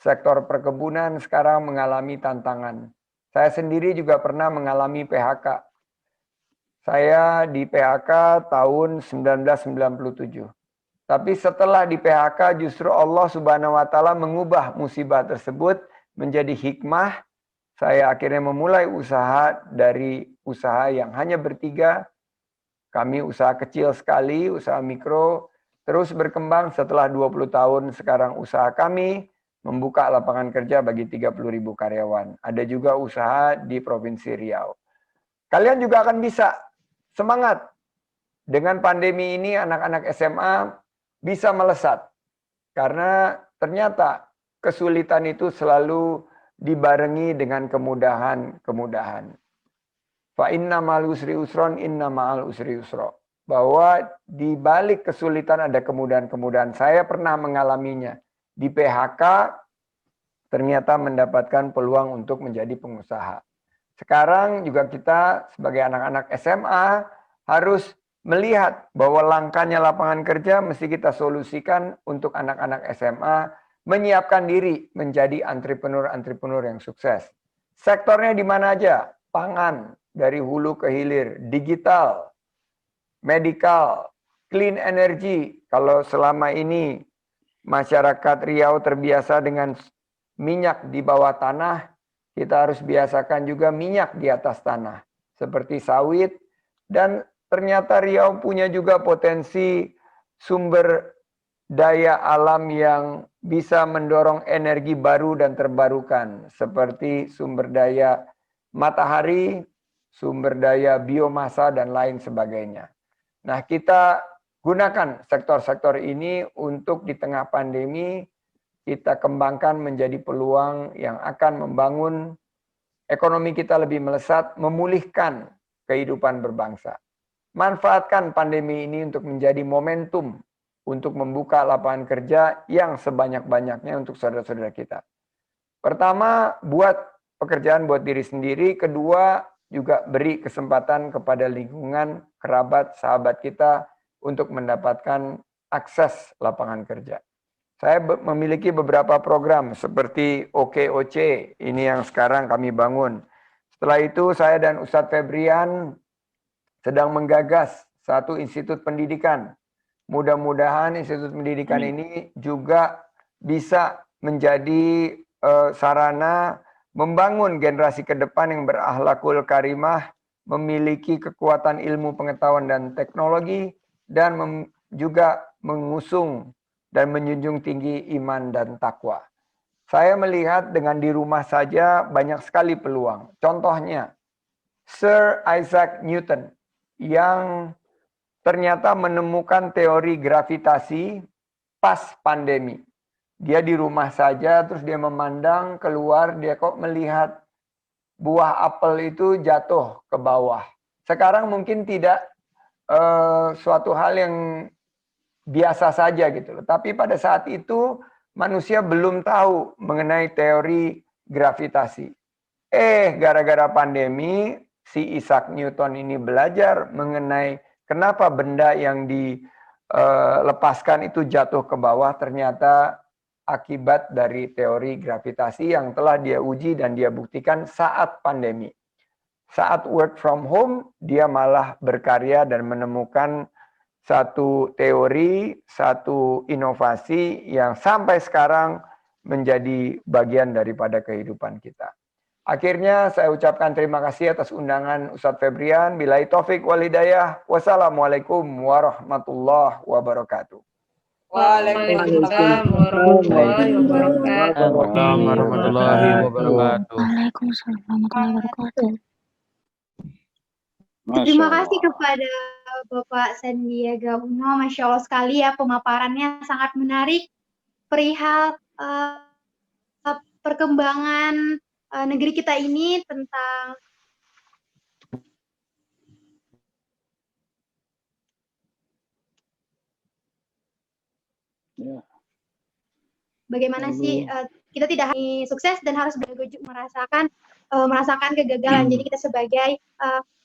sektor perkebunan sekarang mengalami tantangan. Saya sendiri juga pernah mengalami PHK. Saya di PHK tahun 1997. Tapi setelah di PHK justru Allah Subhanahu wa taala mengubah musibah tersebut menjadi hikmah. Saya akhirnya memulai usaha dari usaha yang hanya bertiga. Kami usaha kecil sekali, usaha mikro, terus berkembang setelah 20 tahun sekarang usaha kami membuka lapangan kerja bagi 30.000 karyawan. Ada juga usaha di Provinsi Riau. Kalian juga akan bisa. Semangat. Dengan pandemi ini anak-anak SMA bisa melesat. Karena ternyata kesulitan itu selalu dibarengi dengan kemudahan-kemudahan. Fa inna ma'al usri usron, inna ma'al usri usro. Bahwa di balik kesulitan ada kemudahan-kemudahan. Saya pernah mengalaminya. Di PHK ternyata mendapatkan peluang untuk menjadi pengusaha. Sekarang juga kita sebagai anak-anak SMA harus melihat bahwa langkahnya lapangan kerja mesti kita solusikan untuk anak-anak SMA menyiapkan diri menjadi entrepreneur-entrepreneur yang sukses. Sektornya di mana aja? Pangan, dari hulu ke hilir, digital, medical, clean energy. Kalau selama ini masyarakat Riau terbiasa dengan minyak di bawah tanah, kita harus biasakan juga minyak di atas tanah, seperti sawit. Dan ternyata Riau punya juga potensi sumber daya alam yang bisa mendorong energi baru dan terbarukan, seperti sumber daya matahari, sumber daya biomasa, dan lain sebagainya. Nah, kita gunakan sektor-sektor ini untuk di tengah pandemi kita kembangkan menjadi peluang yang akan membangun ekonomi kita lebih melesat, memulihkan kehidupan berbangsa. Manfaatkan pandemi ini untuk menjadi momentum untuk membuka lapangan kerja yang sebanyak-banyaknya untuk saudara-saudara kita. Pertama, buat pekerjaan buat diri sendiri. Kedua, juga beri kesempatan kepada lingkungan, kerabat, sahabat kita untuk mendapatkan akses lapangan kerja. Saya memiliki beberapa program seperti OKOC, ini yang sekarang kami bangun. Setelah itu saya dan Ustadz Febrian sedang menggagas satu institut pendidikan. Mudah-mudahan institut pendidikan ini juga bisa menjadi sarana membangun generasi ke depan yang berakhlakul karimah, memiliki kekuatan ilmu pengetahuan dan teknologi, dan juga mengusung dan menjunjung tinggi iman dan takwa. Saya melihat dengan di rumah saja banyak sekali peluang. Contohnya, Sir Isaac Newton yang ternyata menemukan teori gravitasi pas pandemi. Dia di rumah saja, terus dia memandang keluar, dia kok melihat buah apel itu jatuh ke bawah. Sekarang mungkin tidak suatu hal yang biasa saja gitu loh. Tapi pada saat itu manusia belum tahu mengenai teori gravitasi. Gara-gara pandemi, si Isaac Newton ini belajar mengenai kenapa benda yang dilepaskan itu jatuh ke bawah, ternyata akibat dari teori gravitasi yang telah dia uji dan dia buktikan saat pandemi. Saat work from home, dia malah berkarya dan menemukan satu teori, satu inovasi yang sampai sekarang menjadi bagian daripada kehidupan kita. Akhirnya saya ucapkan terima kasih atas undangan Ustadz Febrian. Billahi taufik wal hidayah. Wassalamualaikum warahmatullahi wabarakatuh. Waalaikumsalam warahmatullahi wabarakatuh. warahmatullahi wabarakatuh. Waalaikumsalam warahmatullahi wabarakatuh. Terima kasih kepada Bapak Sandiaga Uno. Masya Allah sekali ya, pemaparannya sangat menarik perihal perkembangan negeri kita ini tentang bagaimana sih kita tidak hanya sukses dan harus berjuang merasakan kegagalan. Jadi kita sebagai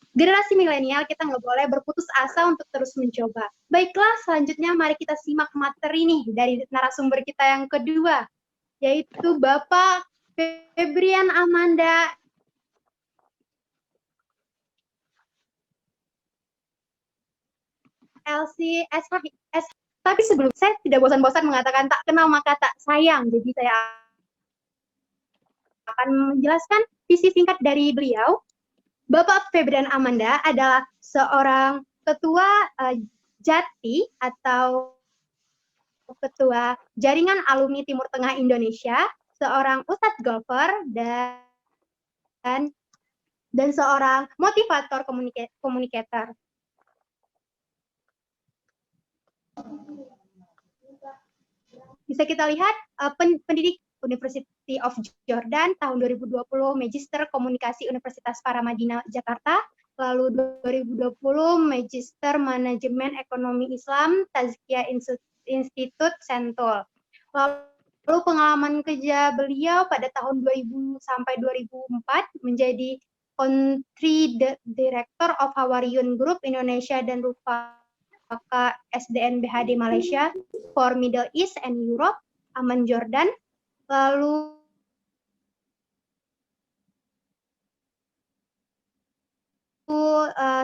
generasi milenial kita nggak boleh berputus asa untuk terus mencoba. Baiklah, selanjutnya mari kita simak materi nih dari narasumber kita yang kedua, yaitu Bapak Febrian Amanda LCS. Tapi sebelum saya tidak bosan-bosan mengatakan tak kenal maka tak sayang. Jadi saya akan menjelaskan visi singkat dari beliau. Bapak Febrian Amanda adalah seorang ketua JATI atau ketua Jaringan Alumni Timur Tengah Indonesia, seorang ustadz golfer dan seorang motivator komunikator. Bisa kita lihat pendidik University of Jordan tahun 2020, Magister Komunikasi Universitas Paramadina Jakarta, lalu 2020 Magister Manajemen Ekonomi Islam Tazkiyah Institut Sentul. Lalu pengalaman kerja beliau pada tahun 2000 sampai 2004 menjadi Country Director of Hawariun Group Indonesia dan Rufaka SDN BHD Malaysia for Middle East and Europe, Amman Jordan. Lalu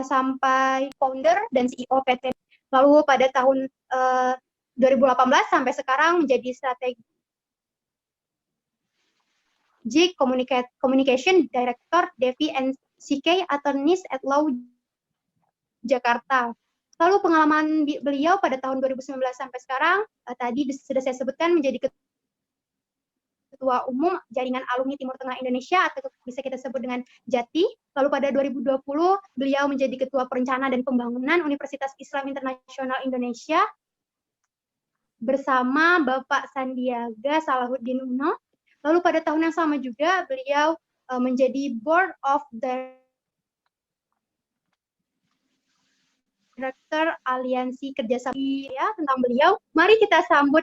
sampai founder dan CEO PT. Lalu pada tahun 2018 sampai sekarang menjadi strategi Communication Director Devi NCK Attorneys at Law Jakarta. Lalu pengalaman beliau pada tahun 2019 sampai sekarang tadi sudah saya sebutkan menjadi Ketua Umum Jaringan Alumni Timur Tengah Indonesia atau bisa kita sebut dengan JATI. Lalu pada 2020 beliau menjadi Ketua Perencanaan dan Pembangunan Universitas Islam Internasional Indonesia bersama Bapak Sandiaga Salahuddin Uno. Lalu pada tahun yang sama juga beliau menjadi Board of Director Aliansi Kerjasama ya, tentang beliau. Mari kita sambut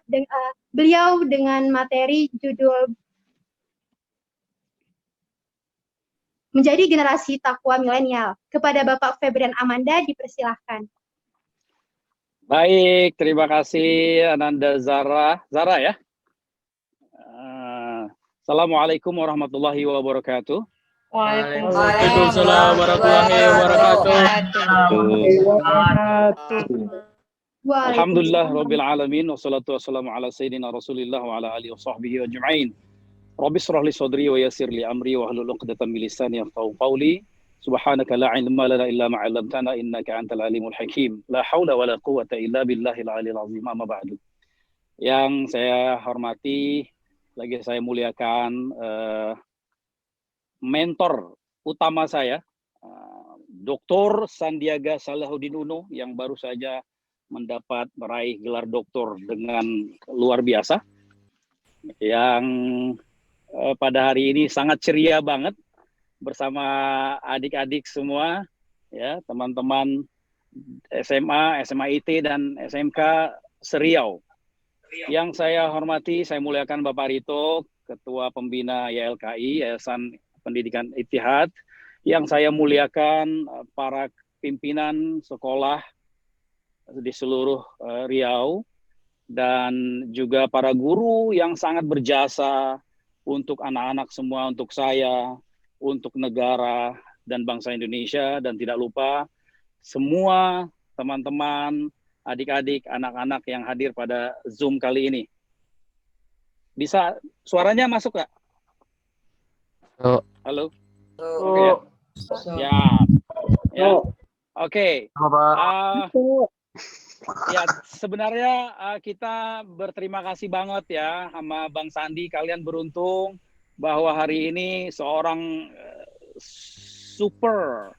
beliau dengan materi judul Menjadi Generasi Takwa Milenial. Kepada Bapak Febrian Amanda dipersilahkan. Baik, terima kasih Ananda Zara ya. Assalamualaikum warahmatullahi wabarakatuh. Waalaikumsalam warahmatullahi wabarakatuh. Alhamdulillah rabbil alamin wassalatu wassalamu ala sayyidina Rasulillah wa ala alihi washabbihi ajma'in. Rabbi shrah li sadri wa yassir li amri wa hlul 'uqdatam min lisani yafqahu qawli. Subhanaka la ilma lana illa ma 'allamtana innaka antal alimul hakim. La haula wala quwwata illa billahil aliyil azim. Amma ba'du. Yang saya hormati, lagi saya muliakan mentor utama saya, Dr. Sandiaga Salahuddin Uno, yang baru saja meraih gelar doktor dengan luar biasa, yang pada hari ini sangat ceria banget bersama adik-adik semua, ya, teman-teman SMA, SMA IT dan SMK Seriau. Yang saya hormati, saya muliakan Bapak Rito, Ketua Pembina YLKI, Yayasan Pendidikan Ittihad, yang saya muliakan para pimpinan sekolah di seluruh Riau, dan juga para guru yang sangat berjasa untuk anak-anak semua, untuk saya, untuk negara dan bangsa Indonesia, dan tidak lupa semua teman-teman, adik-adik, anak-anak yang hadir pada Zoom kali ini. Bisa suaranya masuk nggak? Halo. Oke. Ya. Ya. Oke. Ya, sebenarnya kita berterima kasih banget ya sama Bang Sandi. Kalian beruntung bahwa hari ini seorang super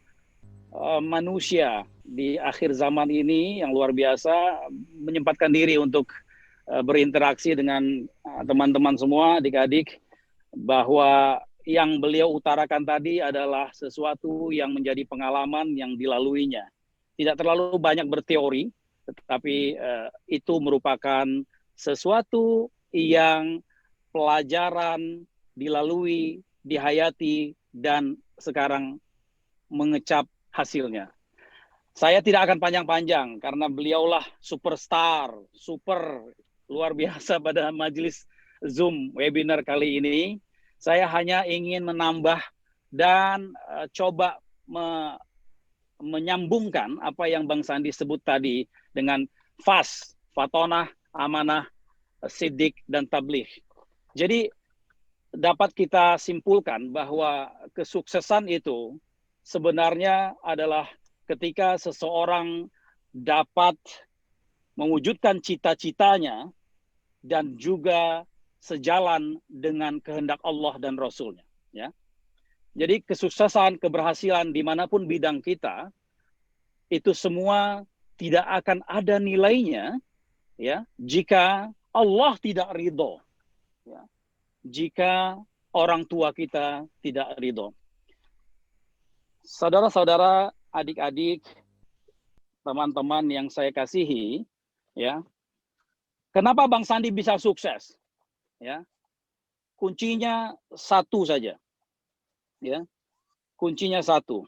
manusia di akhir zaman ini yang luar biasa menyempatkan diri untuk berinteraksi dengan teman-teman semua, adik-adik, bahwa yang beliau utarakan tadi adalah sesuatu yang menjadi pengalaman yang dilaluinya. Tidak terlalu banyak berteori, tetapi itu merupakan sesuatu yang pelajaran dilalui, dihayati, dan sekarang mengecap hasilnya. Saya tidak akan panjang-panjang karena beliaulah superstar, super luar biasa pada majelis Zoom webinar kali ini. Saya hanya ingin menambah dan coba menyambungkan apa yang Bang Sandi sebut tadi dengan FAS, Fatonah, Amanah, Siddiq, dan Tabligh. Jadi dapat kita simpulkan bahwa kesuksesan itu sebenarnya adalah ketika seseorang dapat mewujudkan cita-citanya dan juga sejalan dengan kehendak Allah dan Rasul-Nya. Ya. Jadi kesuksesan, keberhasilan dimanapun bidang kita, itu semua tidak akan ada nilainya ya, jika Allah tidak ridho. Ya. Jika orang tua kita tidak ridho. Saudara-saudara, adik-adik, teman-teman yang saya kasihi, ya, kenapa Bang Sandi bisa sukses? Ya, kuncinya satu saja, ya, kuncinya satu,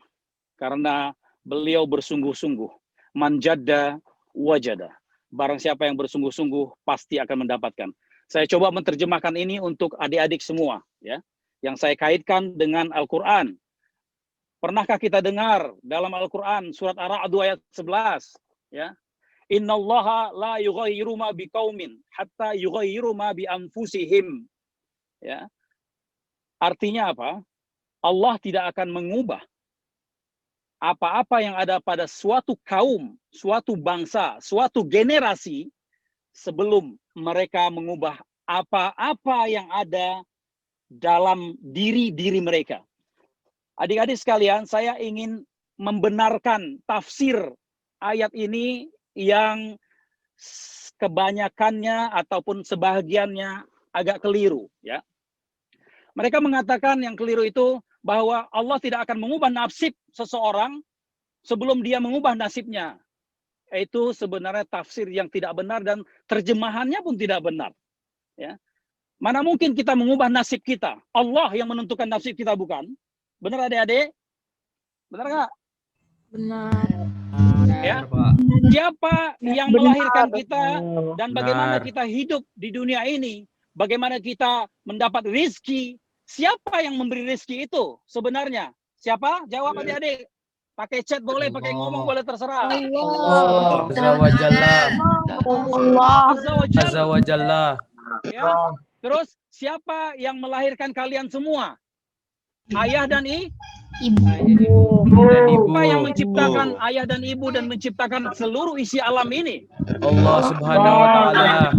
karena beliau bersungguh-sungguh, manjada wajada, barang siapa yang bersungguh-sungguh pasti akan mendapatkan. Saya coba menerjemahkan ini untuk adik-adik semua, ya, yang saya kaitkan dengan Al-Quran. Pernahkah kita dengar dalam Al-Quran surat Ar-Ra'd ayat 11, ya? Innallaha la yughayyiru ma biqaumin hatta yughayyiru ma bi anfusihim. Ya. Artinya apa? Allah tidak akan mengubah apa-apa yang ada pada suatu kaum, suatu bangsa, suatu generasi sebelum mereka mengubah apa-apa yang ada dalam diri-diri mereka. Adik-adik sekalian, saya ingin membenarkan tafsir ayat ini yang kebanyakannya ataupun sebahagiannya agak keliru, ya. Mereka mengatakan yang keliru itu bahwa Allah tidak akan mengubah nasib seseorang sebelum dia mengubah nasibnya. Itu sebenarnya tafsir yang tidak benar dan terjemahannya pun tidak benar, ya. Mana mungkin kita mengubah nasib kita? Allah yang menentukan nasib kita, bukan? Benar adik-adik? Benar nggak? Benar. Ya. Siapa yang melahirkan kita dan bagaimana kita hidup di dunia ini? Bagaimana kita mendapat rezeki? Siapa yang memberi rezeki itu sebenarnya? Siapa? Jawab adik-adik. Pakai chat boleh, pakai ngomong boleh, terserah. Allah Azza wa Jalla. Azza wa Jalla. Ya. Terus siapa yang melahirkan kalian semua? Ayah dan ibu. Siapa yang menciptakan ayah dan ibu dan menciptakan seluruh isi alam ini? Allah Subhanahu wa taala.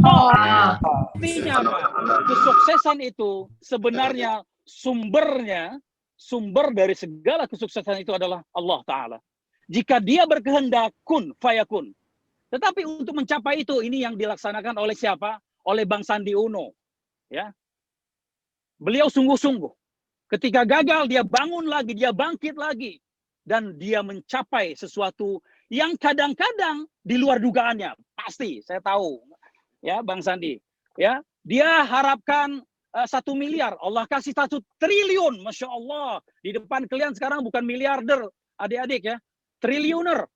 Artinya apa? Kesuksesan itu sebenarnya sumber dari segala kesuksesan itu adalah Allah Ta'ala. Jika dia berkehendak, kun fayakun. Tetapi untuk mencapai itu, ini yang dilaksanakan oleh siapa? Oleh Bang Sandi Uno. Ya, beliau sungguh-sungguh. Ketika gagal, dia bangun lagi, dia bangkit lagi. Dan dia mencapai sesuatu yang kadang-kadang di luar dugaannya. Pasti, saya tahu. Ya, Bang Sandi. Ya, dia harapkan 1 miliar. Allah kasih 1 triliun. Masya Allah. Di depan kalian sekarang bukan miliarder, adik-adik ya. Triliuner.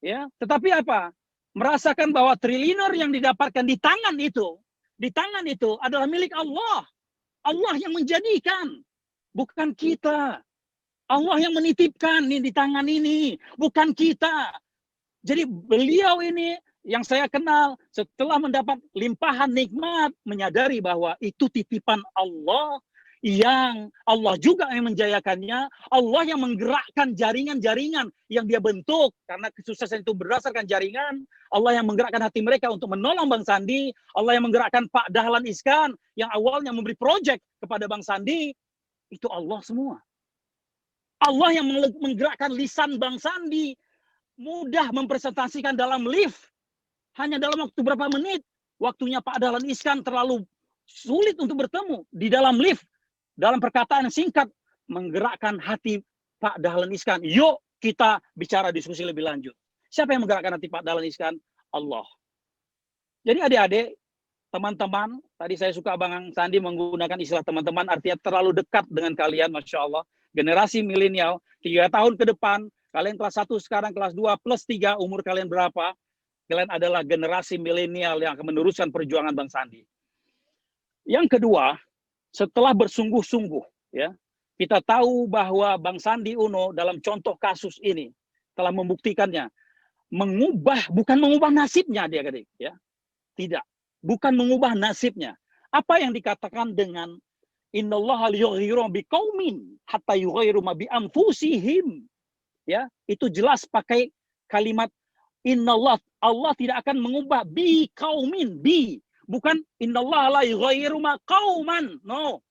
Ya, tetapi apa? Merasakan bahwa triliuner yang didapatkan di tangan itu adalah milik Allah. Allah yang menjadikan. Bukan kita. Allah yang menitipkan nih di tangan ini. Bukan kita. Jadi beliau ini yang saya kenal setelah mendapat limpahan nikmat menyadari bahwa itu titipan Allah yang Allah juga yang menjayakannya, Allah yang menggerakkan jaringan-jaringan yang dia bentuk karena kesuksesan itu berdasarkan jaringan, Allah yang menggerakkan hati mereka untuk menolong Bang Sandi, Allah yang menggerakkan Pak Dahlan Iskan yang awalnya memberi proyek kepada Bang Sandi, itu Allah semua. Allah yang menggerakkan lisan Bang Sandi mudah mempresentasikan dalam lift hanya dalam waktu berapa menit. Waktunya Pak Dahlan Iskan terlalu sulit untuk bertemu di dalam lift. Dalam perkataan yang singkat menggerakkan hati Pak Dahlan Iskan. Yuk kita bicara diskusi lebih lanjut. Siapa yang menggerakkan hati Pak Dahlan Iskan? Allah. Jadi adik-adik, teman-teman, tadi saya suka Bang Sandi menggunakan istilah teman-teman, artinya terlalu dekat dengan kalian, Masya Allah. Generasi milenial, 3 tahun ke depan, kalian kelas 1 sekarang, kelas 2 plus 3, umur kalian berapa? Kalian adalah generasi milenial yang akan meneruskan perjuangan Bang Sandi. Yang kedua, setelah bersungguh-sungguh, ya, kita tahu bahwa Bang Sandi Uno dalam contoh kasus ini telah membuktikannya, bukan mengubah nasibnya dia, ya, tidak, bukan mengubah nasibnya. Apa yang dikatakan dengan Innallaha yughayyiru biqaumin hatta yughayyiru ma bi anfusihim, ya, itu jelas pakai kalimat Innallah, Allah tidak akan mengubah biqaumin, bukan innallaha la yughayyiru ma qauman. No.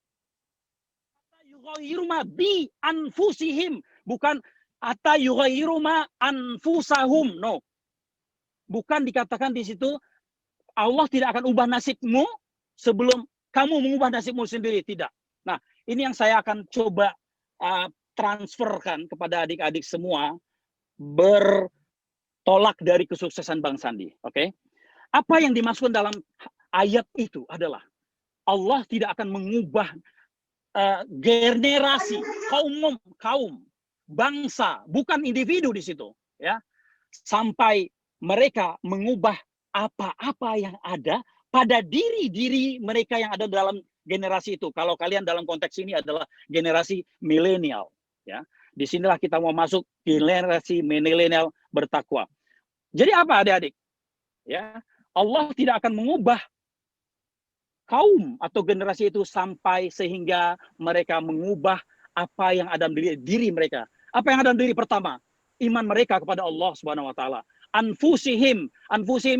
Yughayyiru ma bi anfusihim, bukan hatta yughayyiru ma anfusahum. No. Bukan dikatakan di situ Allah tidak akan ubah nasibmu sebelum kamu mengubah nasibmu sendiri, tidak. Nah, ini yang saya akan coba transferkan kepada adik-adik semua bertolak dari kesuksesan Bang Sandi, oke? Apa yang dimaksud dalam ayat itu adalah Allah tidak akan mengubah generasi, kaum, bangsa, bukan individu di situ, ya, sampai mereka mengubah apa-apa yang ada pada diri mereka yang ada dalam generasi itu. Kalau kalian dalam konteks ini adalah generasi milenial, ya. Disinilah kita mau masuk generasi milenial bertakwa. Jadi apa adik-adik? Ya, Allah tidak akan mengubah kaum atau generasi itu sampai sehingga mereka mengubah apa yang ada dalam diri mereka. Apa yang ada dalam diri? Pertama, iman mereka kepada Allah Subhanahu wa taala. Anfusihim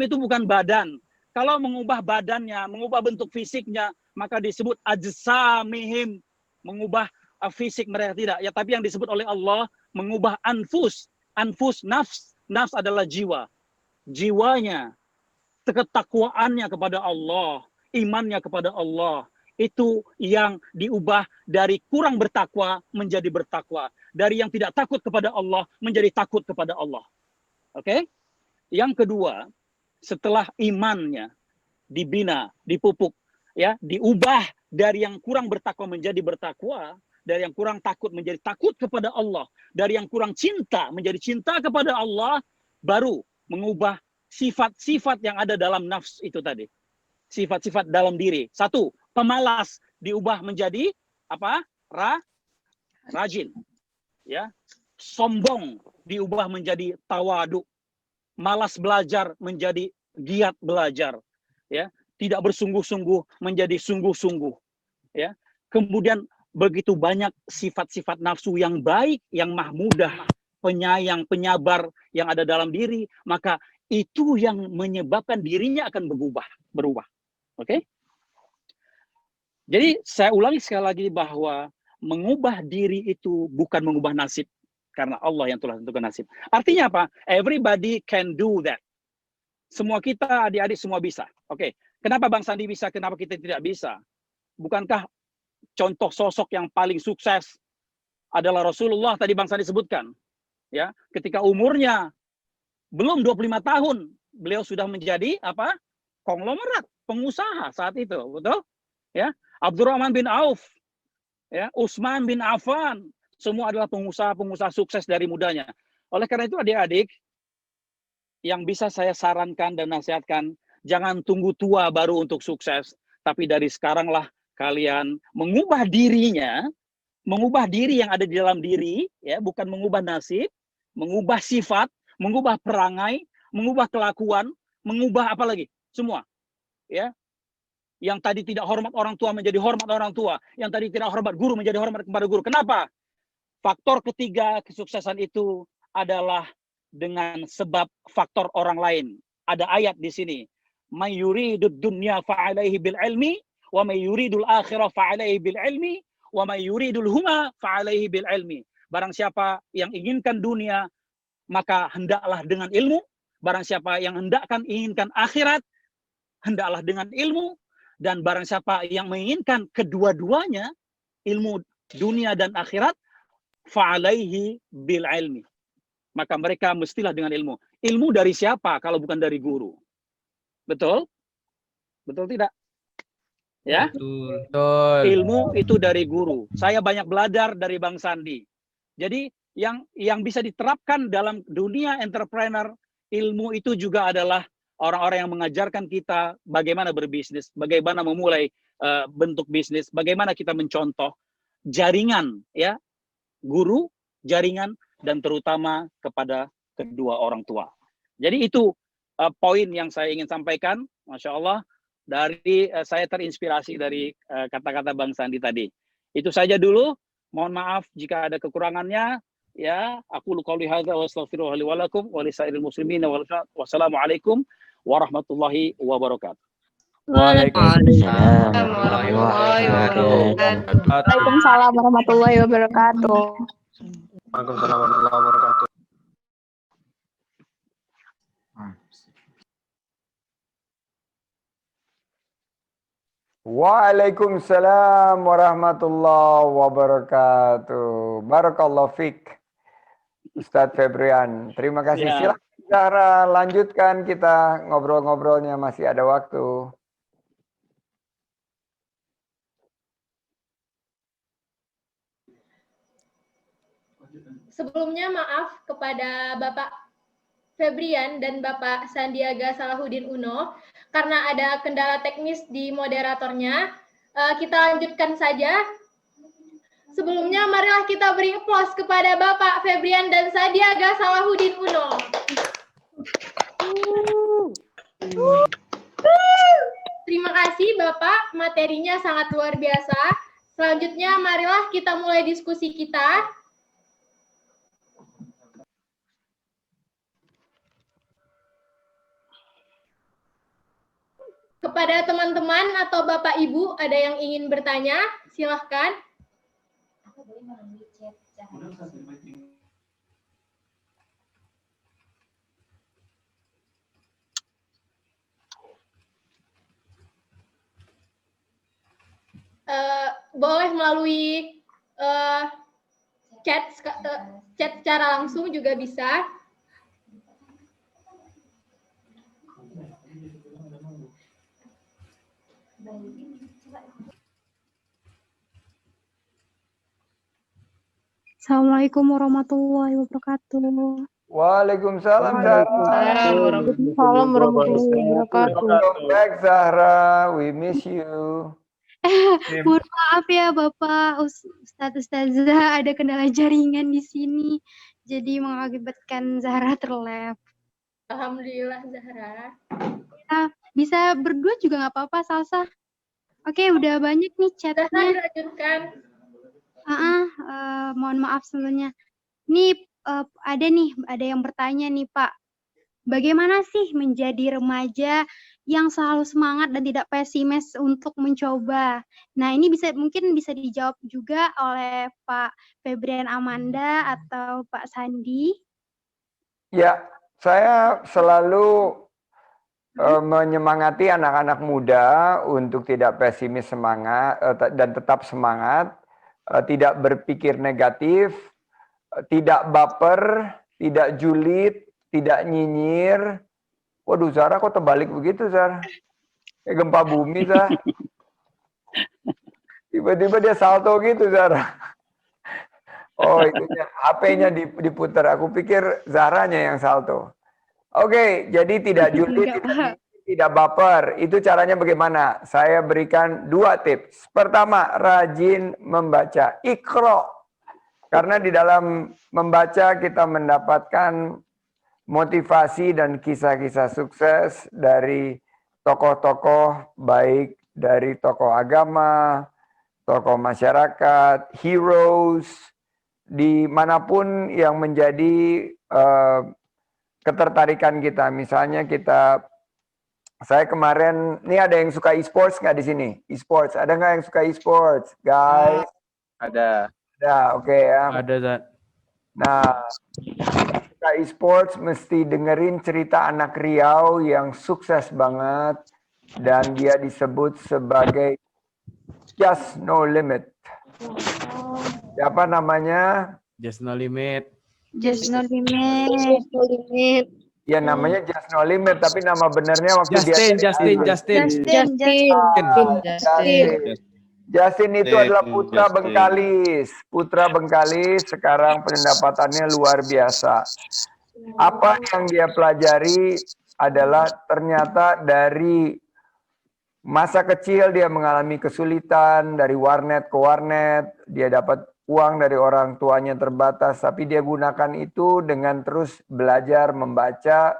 itu bukan badan. Kalau mengubah badannya, mengubah bentuk fisiknya, maka disebut ajsamihim, mengubah fisik mereka tidak. Ya, tapi yang disebut oleh Allah mengubah anfus. Anfus, nafs. Nafs adalah jiwa. Jiwanya, ketakwaannya kepada Allah, imannya kepada Allah, itu yang diubah dari kurang bertakwa menjadi bertakwa. Dari yang tidak takut kepada Allah menjadi takut kepada Allah. Oke? Yang kedua, setelah imannya dibina, dipupuk, ya, diubah dari yang kurang bertakwa menjadi bertakwa, dari yang kurang takut menjadi takut kepada Allah, dari yang kurang cinta menjadi cinta kepada Allah, baru mengubah sifat-sifat yang ada dalam nafs itu tadi. Sifat-sifat dalam diri. Satu, pemalas diubah menjadi apa? Rajin. Ya. Sombong diubah menjadi tawadu. Malas belajar menjadi giat belajar. Ya. Tidak bersungguh-sungguh menjadi sungguh-sungguh. Ya. Kemudian begitu banyak sifat-sifat nafsu yang baik, yang mahmudah, penyayang, penyabar yang ada dalam diri, maka itu yang menyebabkan dirinya akan berubah. Oke? Jadi saya ulangi sekali lagi bahwa mengubah diri itu bukan mengubah nasib, karena Allah yang telah tentukan nasib. Artinya apa? Everybody can do that. Semua kita, adik-adik, semua bisa. Oke. Kenapa Bang Sandi bisa, kenapa kita tidak bisa? Bukankah contoh sosok yang paling sukses adalah Rasulullah, tadi Bang Sandi sebutkan. Ya, ketika umurnya belum 25 tahun, beliau sudah menjadi apa? Konglomerat, pengusaha saat itu, betul? Ya, Abdurrahman bin Auf, ya, Utsman bin Affan, semua adalah pengusaha-pengusaha sukses dari mudanya. Oleh karena itu adik-adik, yang bisa saya sarankan dan nasihatkan, jangan tunggu tua baru untuk sukses, tapi dari sekaranglah kalian mengubah dirinya, mengubah diri yang ada di dalam diri, ya, bukan mengubah nasib, mengubah sifat, mengubah perangai, mengubah kelakuan, mengubah apa lagi? Semua. Ya. Yang tadi tidak hormat orang tua menjadi hormat orang tua, yang tadi tidak hormat guru menjadi hormat kepada guru. Kenapa? Faktor ketiga kesuksesan itu adalah dengan sebab faktor orang lain. Ada ayat di sini. May yuridud dunya fa'alaihi bil ilmi wa may yuridul akhirah fa'alaihi bil ilmi wa may yuridul huma fa'alaihi bil ilmi. Barang siapa yang inginkan dunia, maka hendaklah dengan ilmu. Barang siapa yang inginkan akhirat, hendaklah dengan ilmu. Dan barang siapa yang menginginkan kedua-duanya, ilmu dunia dan akhirat, fa'alaihi bil ilmi. Maka mereka mestilah dengan ilmu. Ilmu dari siapa kalau bukan dari guru? Betul? Betul tidak? Ya? Betul. Ilmu itu dari guru. Saya banyak belajar dari Bang Sandi. Jadi yang bisa diterapkan dalam dunia entrepreneur, ilmu itu juga adalah orang-orang yang mengajarkan kita bagaimana berbisnis, bagaimana memulai bentuk bisnis, bagaimana kita mencontoh jaringan, ya, guru, jaringan, dan terutama kepada kedua orang tua. Jadi itu poin yang saya ingin sampaikan, Masya Allah, dari saya terinspirasi dari kata-kata Bang Sandi tadi. Itu saja dulu, mohon maaf jika ada kekurangannya, ya, aku qouli hadza wa astaghfirullaha li wa lakum wa lisairil muslimin wassalamualaikum warahmatullahi wabarakatuh. Waalaikumsalam Waalaikumsalam warahmatullahi wabarakatuh. Waalaikumsalam warahmatullahi wabarakatuh. Waalaikumsalam warahmatullahi wabarakatuh. Barakallahu fiik, Ustadz Febrian. Terima kasih. Ya. Silakan cara lanjutkan, kita ngobrol-ngobrolnya, masih ada waktu. Sebelumnya maaf kepada Bapak Febrian dan Bapak Sandiaga Salahuddin Uno karena ada kendala teknis di moderatornya. Kita lanjutkan saja. Sebelumnya marilah kita beri aplaus kepada Bapak Febrian dan Sandiaga Salahuddin Uno. Terima kasih Bapak, materinya sangat luar biasa. Selanjutnya marilah kita mulai diskusi kita. Kepada teman-teman atau Bapak Ibu, ada yang ingin bertanya? Silahkan. Boleh melalui chat secara langsung juga bisa. Assalamualaikum warahmatullahi wabarakatuh. Waalaikumsalam, Zahra. Waalaikumsalam warahmatullahi wabarakatuh. Welcome back, Zahra. We miss you. Mohon maaf ya Bapak Ustazah, ada kendala jaringan di sini. Jadi mengakibatkan Zahra terlep. Alhamdulillah, Zahra. Ya, bisa berdua juga nggak apa-apa, Salsa. Oke, udah banyak nih chatnya. Dilanjutkan. Mohon maaf sebelumnya. Nih ada yang bertanya nih Pak. Bagaimana sih menjadi remaja yang selalu semangat dan tidak pesimis untuk mencoba? Nah, ini mungkin bisa dijawab juga oleh Pak Febrian Amanda atau Pak Sandi. Ya, saya selalu menyemangati anak-anak muda untuk tidak pesimis semangat dan tetap semangat, tidak berpikir negatif, tidak baper, tidak julid, tidak nyinyir. Waduh, Zara kok terbalik begitu, Zara? Kayak gempa bumi, Zara. Tiba-tiba dia salto gitu, Zara. Oh, itunya HP-nya diputar. Aku pikir Zaranya yang salto. Oke, jadi tidak julid, tidak baper. Itu caranya bagaimana? Saya berikan 2 tips. Pertama, rajin membaca. Iqra. Karena di dalam membaca kita mendapatkan motivasi dan kisah-kisah sukses dari tokoh-tokoh, baik dari tokoh agama, tokoh masyarakat, heroes, dimanapun yang menjadi ketertarikan kita. Misalnya saya kemarin, ini ada yang suka e-sports nggak di sini? E-sports, ada nggak yang suka e-sports, guys? Ada. Ada, oke ya. Ada, Zat. Nah, suka e-sports mesti dengerin cerita anak Riau yang sukses banget dan dia disebut sebagai Just No Limit. Siapa namanya? Just No Limit. Just No Limit. Ya namanya Just No Limit, tapi nama benernya waktu Justin itu adalah putra Bengkalis. Putra Bengkalis sekarang pendapatannya luar biasa. Apa yang dia pelajari adalah ternyata dari masa kecil dia mengalami kesulitan, dari warnet ke warnet, dia dapat uang dari orang tuanya terbatas, tapi dia gunakan itu dengan terus belajar, membaca,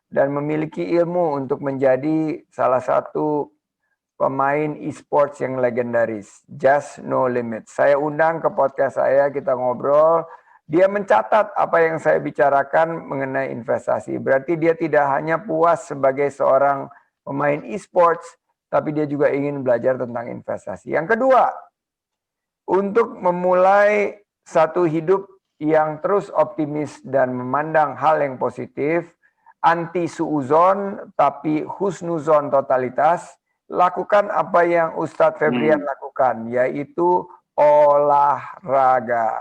dan memiliki ilmu untuk menjadi salah satu pemain e-sports yang legendaris. Just No Limit. Saya undang ke podcast saya, kita ngobrol. Dia mencatat apa yang saya bicarakan mengenai investasi. Berarti dia tidak hanya puas sebagai seorang pemain e-sports, tapi dia juga ingin belajar tentang investasi. Yang kedua, untuk memulai satu hidup yang terus optimis dan memandang hal yang positif, anti suuzon tapi husnuzon totalitas, lakukan apa yang Ustadz Febrian lakukan, yaitu olahraga.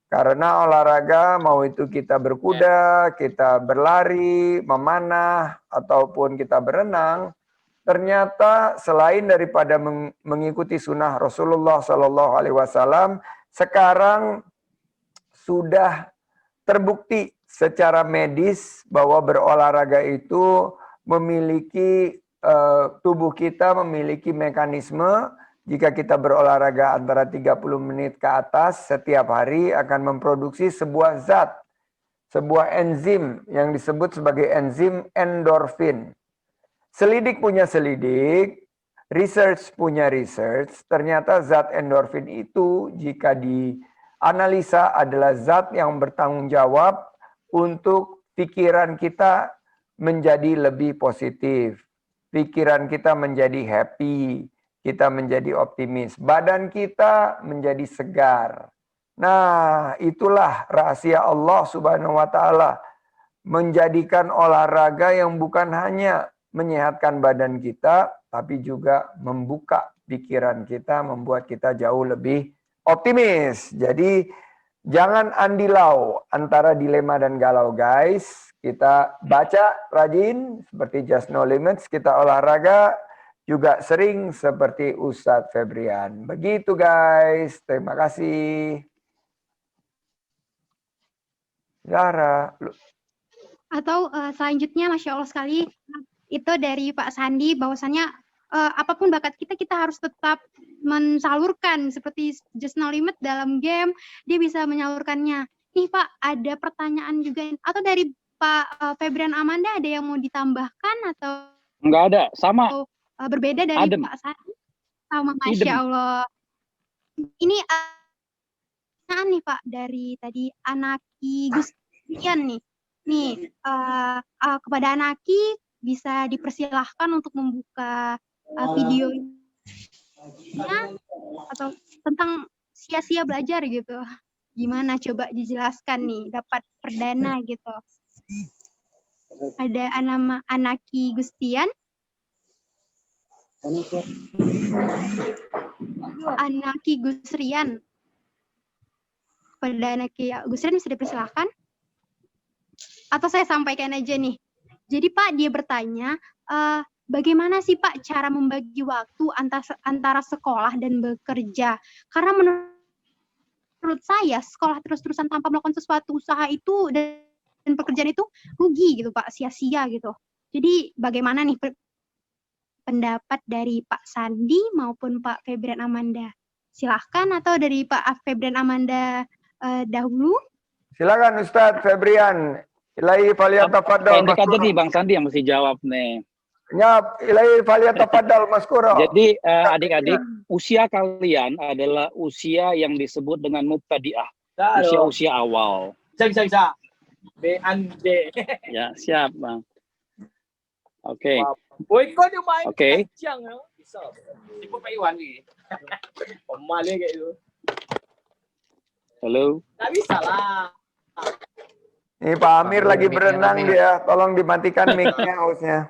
Karena olahraga, mau itu kita berkuda, kita berlari, memanah, ataupun kita berenang, ternyata selain daripada mengikuti sunnah Rasulullah SAW, sekarang sudah terbukti secara medis bahwa berolahraga itu memiliki tubuh kita memiliki mekanisme. Jika kita berolahraga antara 30 menit ke atas setiap hari akan memproduksi sebuah zat, sebuah enzim yang disebut sebagai enzim endorfin. Selidik punya selidik, research punya research, ternyata zat endorfin itu jika dianalisa adalah zat yang bertanggung jawab untuk pikiran kita menjadi lebih positif. pikiran kita menjadi happy, kita menjadi optimis, badan kita menjadi segar. Nah, itulah rahasia Allah Subhanahu wa taala, menjadikan olahraga yang bukan hanya menyehatkan badan kita, tapi juga membuka pikiran kita, membuat kita jauh lebih optimis. Jadi jangan andilau antara dilema dan galau, guys. Kita baca rajin seperti Just No Limits, kita olahraga juga sering seperti Ustadz Febrian. Begitu, guys. Terima kasih. Zahra. Atau selanjutnya, Masya Allah sekali, itu dari Pak Sandi, bahwasannya apapun bakat kita, kita harus tetap mensalurkan. Seperti Just No Limit dalam game, dia bisa menyalurkannya. Nih Pak, ada pertanyaan juga. Atau dari Pak Febrian Amanda, ada yang mau ditambahkan atau? Enggak ada, sama. Atau, berbeda dari Adem. Pak Sandi? Sama, Masya Allah. Ini nih Pak, dari tadi Anaki Gustian nih. Nih, kepada Anaki bisa dipersilahkan untuk membuka videonya atau tentang sia-sia belajar gitu. Gimana coba dijelaskan nih, dapat perdana gitu. Ada nama Anaki Gustian. Anaki Gusrian. Kepada Anaki Gusrian bisa dipersilahkan. Atau saya sampaikan aja nih. Jadi Pak, dia bertanya, bagaimana sih Pak cara membagi waktu antara sekolah dan bekerja? Karena menurut saya, sekolah terus-terusan tanpa melakukan sesuatu usaha itu dan pekerjaan itu rugi gitu Pak, sia-sia gitu. Jadi bagaimana nih pendapat dari Pak Sandi maupun Pak Febrian Amanda? Silahkan, atau dari Pak Febrian Amanda dahulu? Silakan Ustadz Febrian. Ilahi faliyatafaddal Pendek aja maskura. nih Bang Sandi yang mesti jawab nih. Ya, ilahi faliyatafaddal maskura. Jadi adik-adik, usia kalian adalah usia yang disebut dengan mubtadi'ah. Usia-usia awal. Bisa. B and D. Ya, siap Bang. Oke. Boy, kau dia main Oke. kacang. Bisa. Tipu Pak Iwan ni. Pemal kayak itu. Halo. Tak bisa lah. Ini Pak Amir lagi berenang dia, tolong dimatikan mic-nya, hostnya.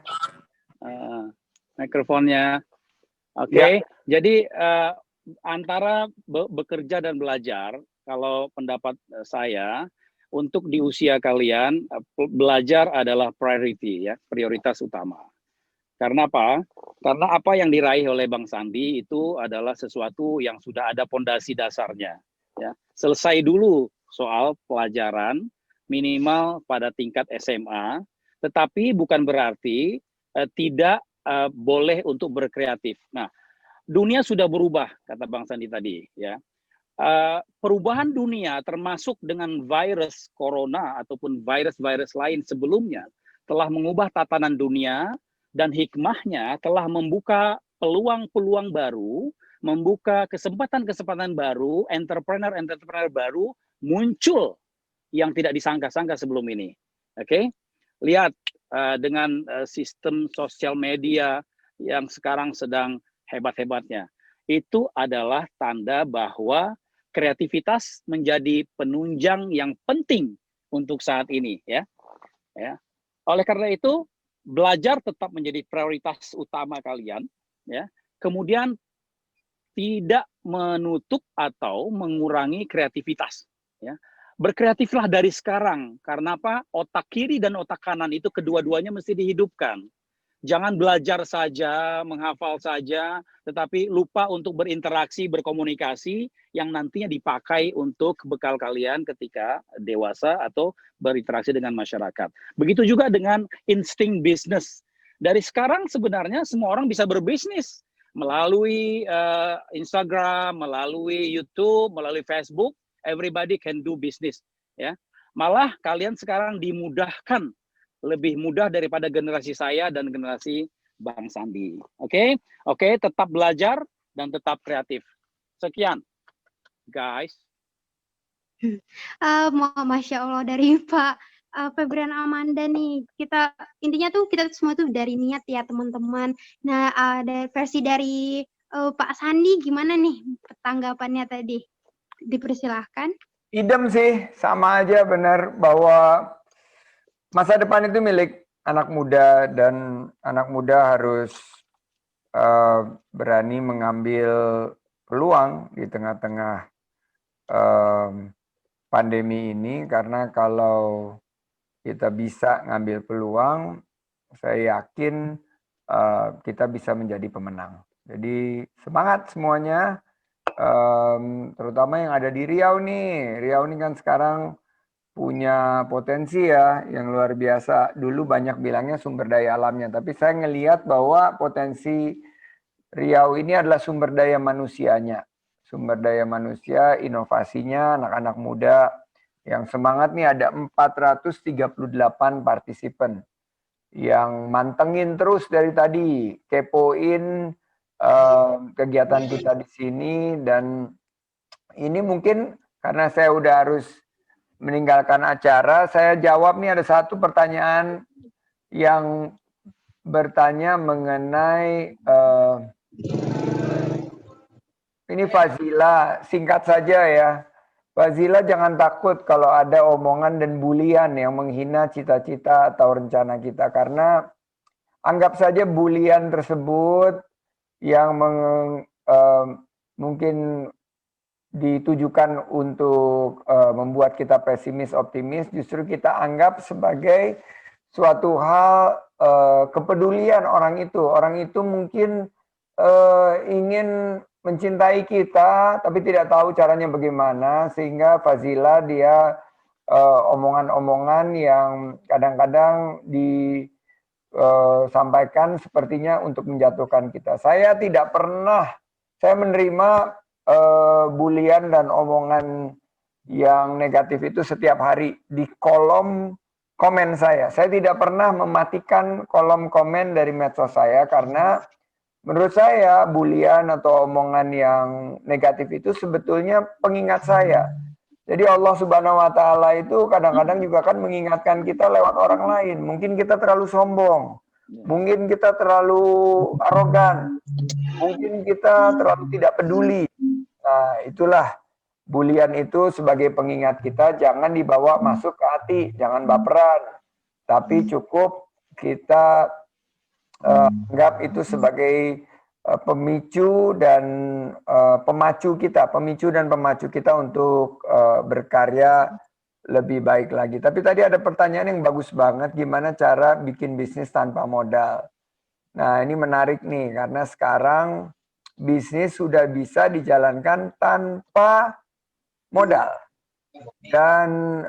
Mikrofonnya. Oke. Jadi antara bekerja dan belajar, kalau pendapat saya, untuk di usia kalian belajar adalah priority, ya, prioritas utama. Karena apa? Karena apa yang diraih oleh Bang Sandi itu adalah sesuatu yang sudah ada pondasi dasarnya. Ya, selesai dulu soal pelajaran minimal pada tingkat SMA, tetapi bukan berarti tidak boleh untuk berkreatif. Nah, dunia sudah berubah, kata Bang Sandi tadi, ya. Perubahan dunia termasuk dengan virus corona ataupun virus-virus lain sebelumnya telah mengubah tatanan dunia, dan hikmahnya telah membuka peluang-peluang baru, membuka kesempatan-kesempatan baru, entrepreneur baru muncul yang tidak disangka-sangka sebelum ini. Oke? Lihat dengan sistem sosial media yang sekarang sedang hebat-hebatnya. Itu adalah tanda bahwa kreativitas menjadi penunjang yang penting untuk saat ini, ya. Oleh karena itu, belajar tetap menjadi prioritas utama kalian, ya. Kemudian tidak menutup atau mengurangi kreativitas, ya. Berkreatiflah dari sekarang. Karena apa? Otak kiri dan otak kanan itu kedua-duanya mesti dihidupkan. Jangan belajar saja, menghafal saja, tetapi lupa untuk berinteraksi, berkomunikasi yang nantinya dipakai untuk bekal kalian ketika dewasa atau berinteraksi dengan masyarakat. Begitu juga dengan insting bisnis. Dari sekarang sebenarnya semua orang bisa berbisnis melalui Instagram, melalui YouTube, melalui Facebook. Everybody can do business, ya. Malah kalian sekarang dimudahkan, lebih mudah daripada generasi saya dan generasi Bang Sandi. Oke, tetap belajar dan tetap kreatif. Sekian, guys. Masya Allah, dari Pak Febrian Amanda nih. Kita intinya tuh kita semua tuh dari niat ya teman-teman. Nah, versi dari Pak Sandi gimana nih tanggapannya tadi? Dipersilahkan. Idem sih, sama aja benar bahwa masa depan itu milik anak muda dan anak muda harus berani mengambil peluang di tengah-tengah pandemi ini, karena kalau kita bisa ngambil peluang, saya yakin kita bisa menjadi pemenang. Jadi semangat semuanya, terutama yang ada di Riau nih. Riau ini kan sekarang punya potensi ya yang luar biasa. Dulu banyak bilangnya sumber daya alamnya, tapi saya ngelihat bahwa potensi Riau ini adalah sumber daya manusianya. Sumber daya manusia, inovasinya, anak-anak muda yang semangat nih. Ada 438 partisipan yang mantengin terus dari tadi, kepoin kegiatan kita di sini. Dan ini mungkin karena saya udah harus meninggalkan acara, saya jawab nih ada satu pertanyaan yang bertanya mengenai ini Fazila, singkat saja ya. Fazila jangan takut kalau ada omongan dan bulian yang menghina cita-cita atau rencana kita, karena anggap saja bulian tersebut yang mungkin ditujukan untuk membuat kita pesimis, optimis, justru kita anggap sebagai suatu hal kepedulian orang itu. Orang itu mungkin ingin mencintai kita, tapi tidak tahu caranya bagaimana, sehingga Fazila dia omongan-omongan yang kadang-kadang disampaikan sepertinya untuk menjatuhkan kita. Saya tidak pernah, saya menerima bulian dan omongan yang negatif itu setiap hari di kolom komen saya. Saya tidak pernah mematikan kolom komen dari medsos saya, karena menurut saya bulian atau omongan yang negatif itu sebetulnya pengingat saya. Jadi Allah Subhanahu wa Ta'ala itu kadang-kadang juga kan mengingatkan kita lewat orang lain. Mungkin kita terlalu sombong, mungkin kita terlalu arogan, mungkin kita terlalu tidak peduli. Nah, itulah bulian itu sebagai pengingat kita, jangan dibawa masuk ke hati, jangan baperan. Tapi cukup kita anggap itu sebagai pemicu dan pemacu kita untuk berkarya lebih baik lagi. Tapi tadi ada pertanyaan yang bagus banget, gimana cara bikin bisnis tanpa modal. Nah, ini menarik nih, karena sekarang bisnis sudah bisa dijalankan tanpa modal. Dan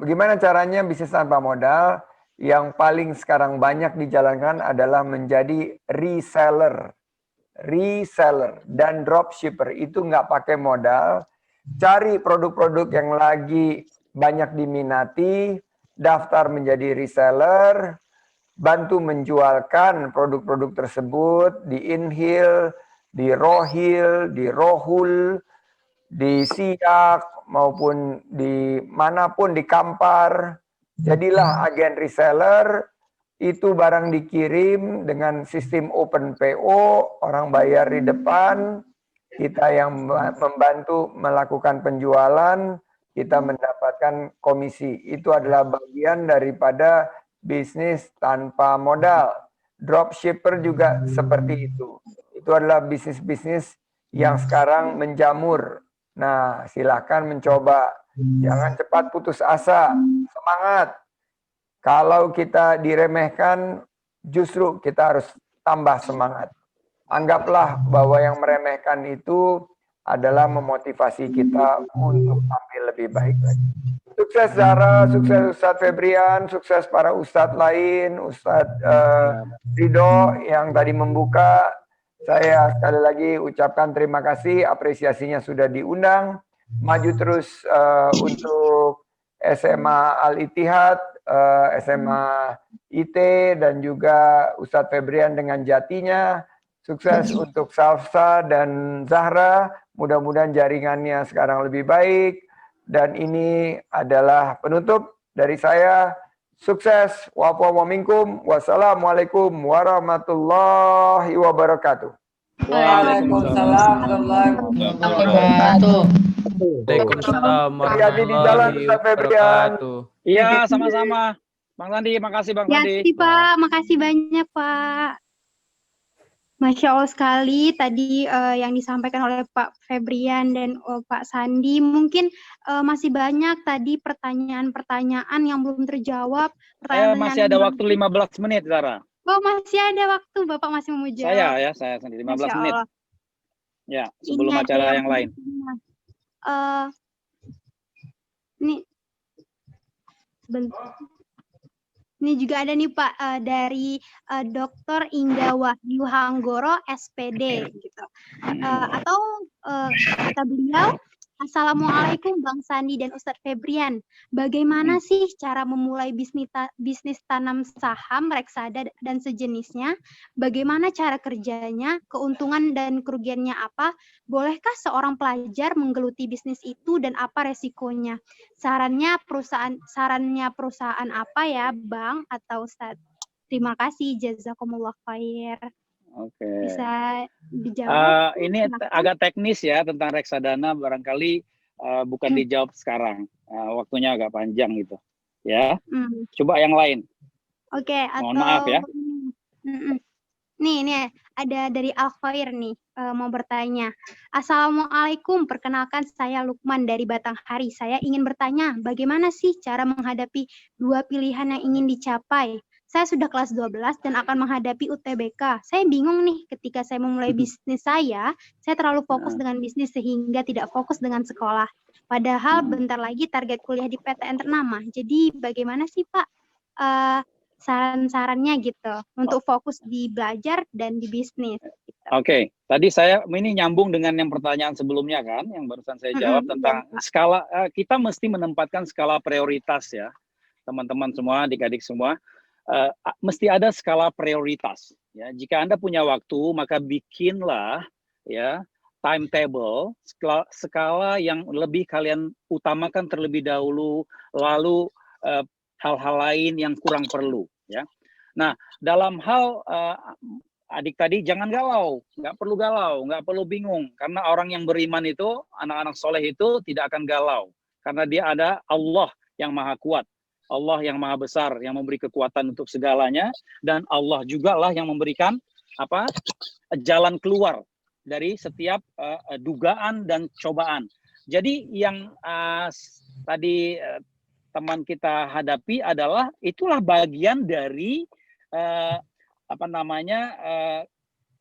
bagaimana caranya bisnis tanpa modal? Yang paling sekarang banyak dijalankan adalah menjadi reseller dan dropshipper. Itu nggak pakai modal. Cari produk-produk yang lagi banyak diminati, daftar menjadi reseller, bantu menjualkan produk-produk tersebut di Inhil, di Rohil, di Rohul, di Siak, maupun di manapun, di Kampar. Jadilah agen reseller, itu barang dikirim dengan sistem open PO, orang bayar di depan, kita yang membantu melakukan penjualan, kita mendapatkan komisi. Itu adalah bagian daripada bisnis tanpa modal. Dropshipper juga seperti itu. Itu adalah bisnis-bisnis yang sekarang menjamur. Nah, silakan mencoba. Jangan cepat putus asa. Semangat. Kalau kita diremehkan, justru kita harus tambah semangat. Anggaplah bahwa yang meremehkan itu adalah memotivasi kita untuk tampil lebih baik lagi. Sukses Zahra, sukses Ustadz Febrian, sukses para Ustadz lain, Ustadz Ridho yang tadi membuka. Saya sekali lagi ucapkan terima kasih, apresiasinya sudah diundang. Maju terus untuk SMA Al-Ittihad, SMA IT, dan juga Ustadz Febrian dengan jatinya. Sukses untuk Salsa dan Zahra, mudah-mudahan jaringannya sekarang lebih baik. Dan ini adalah penutup Dari saya, sukses. Wa'afu minkum. Wassalamualaikum warahmatullahi wabarakatuh. Waalaikumsalam warahmatullahi wabarakatuh. Waalaikumsalam Hati-hati di jalan, warahmatullahi Ustaz Febrian. wabarakatuh. Iya, sama-sama. Bang Sandi, makasih Bang Ya, Sandi. Pak. Makasih banyak, Pak. Masya Allah sekali tadi yang disampaikan oleh Pak Febrian dan Pak Sandi. Mungkin masih banyak tadi pertanyaan-pertanyaan yang belum terjawab. Masih ada waktu 15 menit, Zara. Oh, masih ada waktu. Bapak masih mau jawab. Saya sendiri 15 Masya menit. Allah. Ya, sebelum Ini acara ada yang lain. Ini sebentar. Ini juga ada nih Pak dari Dr. Ingga Wahyu Hanggoro SPD gitu. Atau kata beliau, Assalamualaikum Bang Sandi dan Ustadz Febrian. Bagaimana sih cara memulai bisnis tanam saham, reksadana dan sejenisnya? Bagaimana cara kerjanya? Keuntungan dan kerugiannya apa? Bolehkah seorang pelajar menggeluti bisnis itu dan apa resikonya? Sarannya perusahaan apa ya, Bang atau Ustadz? Terima kasih, jazakumullah khair. Oke. Bisa dijawab? Ini agak teknis ya tentang reksadana, barangkali bukan dijawab sekarang. Waktunya agak panjang gitu. Ya. Coba yang lain. Oke, Mohon maaf ya. Nih ada dari Al-Khair nih mau bertanya. Assalamualaikum, perkenalkan saya Lukman dari Batanghari. Saya ingin bertanya, bagaimana sih cara menghadapi dua pilihan yang ingin dicapai? Saya sudah kelas 12 dan akan menghadapi UTBK. Saya bingung nih ketika saya memulai bisnis saya terlalu fokus dengan bisnis sehingga tidak fokus dengan sekolah. Padahal bentar lagi target kuliah di PTN ternama. Jadi bagaimana sih Pak saran-sarannya gitu untuk fokus di belajar dan di bisnis? Gitu. Oke, tadi saya ini nyambung dengan yang pertanyaan sebelumnya kan, yang barusan saya jawab tentang skala. Kita mesti menempatkan skala prioritas ya, teman-teman semua, adik-adik semua. Mesti ada skala prioritas ya. Jika Anda punya waktu, maka bikinlah ya timetable, skala yang lebih kalian utamakan terlebih dahulu, lalu hal-hal lain yang kurang perlu ya. Nah, dalam hal adik tadi jangan galau, nggak perlu bingung, karena orang yang beriman itu, anak-anak soleh itu tidak akan galau, karena dia ada Allah yang maha kuat. Allah yang maha besar, yang memberi kekuatan untuk segalanya, dan Allah juga lah yang memberikan jalan keluar dari setiap dugaan dan cobaan. Jadi yang tadi teman kita hadapi adalah itulah bagian dari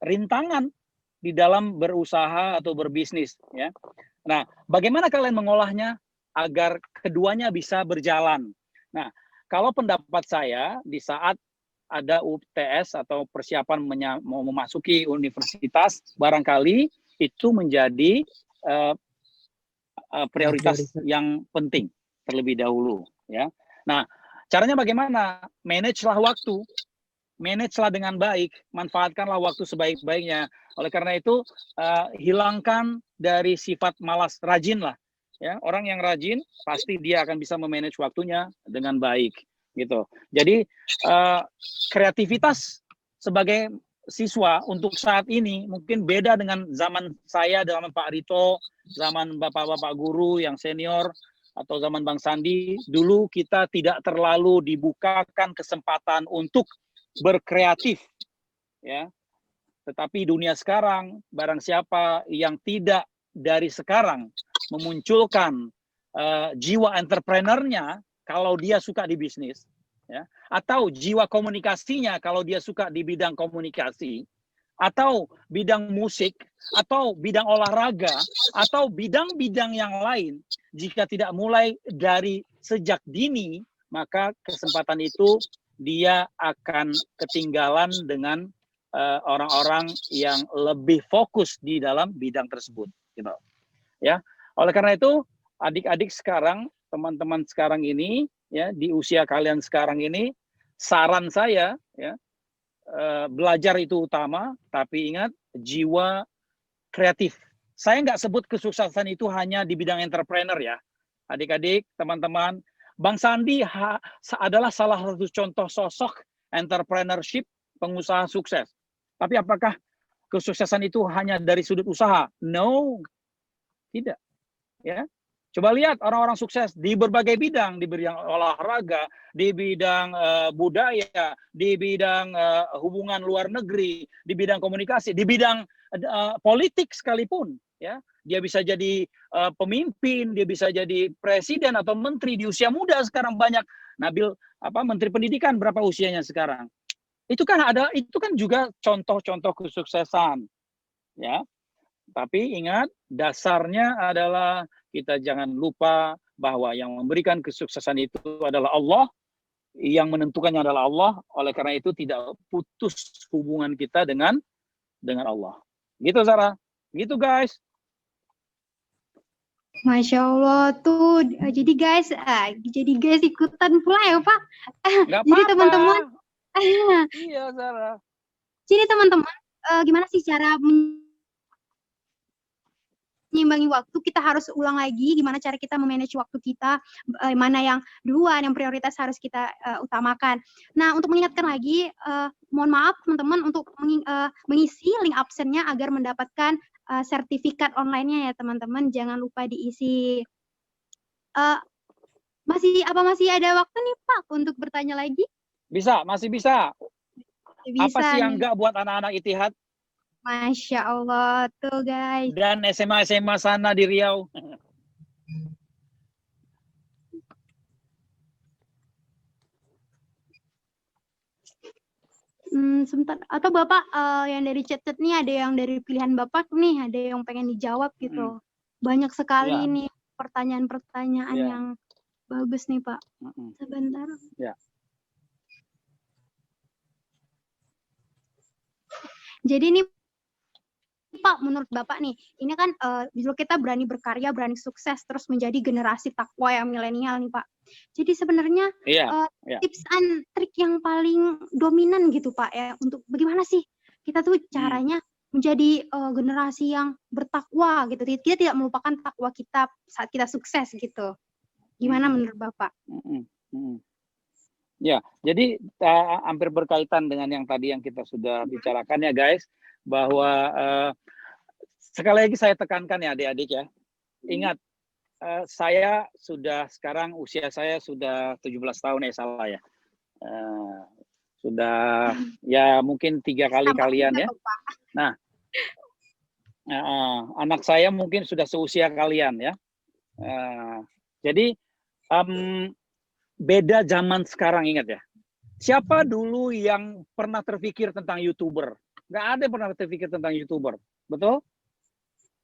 rintangan di dalam berusaha atau berbisnis ya. Nah, bagaimana kalian mengolahnya agar keduanya bisa berjalan? Nah, kalau pendapat saya di saat ada UTS atau persiapan mau memasuki universitas, barangkali itu menjadi prioritas yang penting terlebih dahulu ya. Nah, caranya bagaimana? Manage-lah waktu. Manage-lah dengan baik, manfaatkanlah waktu sebaik-baiknya. Oleh karena itu, hilangkan dari sifat malas, rajinlah. Ya, orang yang rajin pasti dia akan bisa memanage waktunya dengan baik gitu. Jadi kreativitas sebagai siswa untuk saat ini mungkin beda dengan zaman saya, zaman Pak Rito, zaman bapak-bapak guru yang senior atau zaman Bang Sandi. Dulu kita tidak terlalu dibukakan kesempatan untuk berkreatif ya. Tetapi dunia sekarang, barang siapa yang tidak dari sekarang memunculkan jiwa entrepreneurnya kalau dia suka di bisnis ya, atau jiwa komunikasinya kalau dia suka di bidang komunikasi, atau bidang musik, atau bidang olahraga, atau bidang-bidang yang lain, jika tidak mulai dari sejak dini, maka kesempatan itu dia akan ketinggalan dengan orang-orang yang lebih fokus di dalam bidang tersebut gitu ya. Oleh karena itu, adik-adik sekarang, teman-teman sekarang ini, ya di usia kalian sekarang ini, saran saya, ya belajar itu utama, tapi ingat jiwa kreatif. Saya nggak sebut kesuksesan itu hanya di bidang entrepreneur ya, adik-adik, teman-teman. Bang Sandi adalah salah satu contoh sosok entrepreneurship, pengusaha sukses. Tapi apakah kesuksesan itu hanya dari sudut usaha? No, tidak. Ya, coba lihat orang-orang sukses di berbagai bidang, di bidang olahraga, di bidang budaya, di bidang hubungan luar negeri, di bidang komunikasi, di bidang politik sekalipun. Ya, dia bisa jadi pemimpin, dia bisa jadi presiden atau menteri di usia muda sekarang banyak. Nabil menteri pendidikan berapa usianya sekarang? Itu kan juga contoh-contoh kesuksesan. Ya. Tapi ingat, dasarnya adalah kita jangan lupa bahwa yang memberikan kesuksesan itu adalah Allah, yang menentukannya adalah Allah. Oleh karena itu tidak putus hubungan kita dengan Allah. Gitu Sarah. Gitu guys. Masya Allah tuh, jadi guys ikutan pula ya Pak. Nggak Jadi apa-apa. teman-teman, Iya Sarah. jadi teman-teman, gimana sih cara menyimbangi waktu? Kita harus ulang lagi gimana cara kita memanage waktu kita, mana yang duluan, yang prioritas harus kita utamakan. Nah, untuk mengingatkan lagi, mohon maaf teman-teman untuk mengisi link absennya agar mendapatkan sertifikat online-nya ya teman-teman. Jangan lupa diisi. Masih ada waktu nih Pak untuk bertanya lagi? Bisa, masih bisa. Bisa Apa sih yang nih. enggak buat anak-anak Ittihad Masya Allah tuh guys. dan SMA sana di Riau? Sebentar. Atau Bapak yang dari chat-chat nih ada yang dari pilihan Bapak nih, ada yang pengen dijawab gitu. Banyak sekali Ya. nih pertanyaan-pertanyaan Ya. yang bagus nih Pak. Sebentar. Ya. Jadi nih Pak, menurut Bapak nih, ini kan dulu kita berani berkarya, berani sukses, terus menjadi generasi takwa yang milenial nih Pak. Jadi sebenarnya Iya. tips and trik yang paling dominan gitu Pak ya, untuk bagaimana sih kita tuh caranya menjadi generasi yang bertakwa gitu. Kita tidak melupakan takwa kita saat kita sukses gitu. Gimana menurut Bapak? Ya, jadi hampir berkaitan dengan yang tadi yang kita sudah bicarakan ya guys, bahwa sekali lagi saya tekankan ya adik-adik ya, ingat saya sudah sekarang usia saya sudah 17 tahun ya salah ya, sudah ya mungkin 3 kali kalian ya. Nah, anak saya mungkin sudah seusia kalian ya. Jadi beda zaman sekarang, ingat ya. Siapa dulu yang pernah terpikir tentang YouTuber? Nggak ada yang pernah terpikir tentang YouTuber. Betul?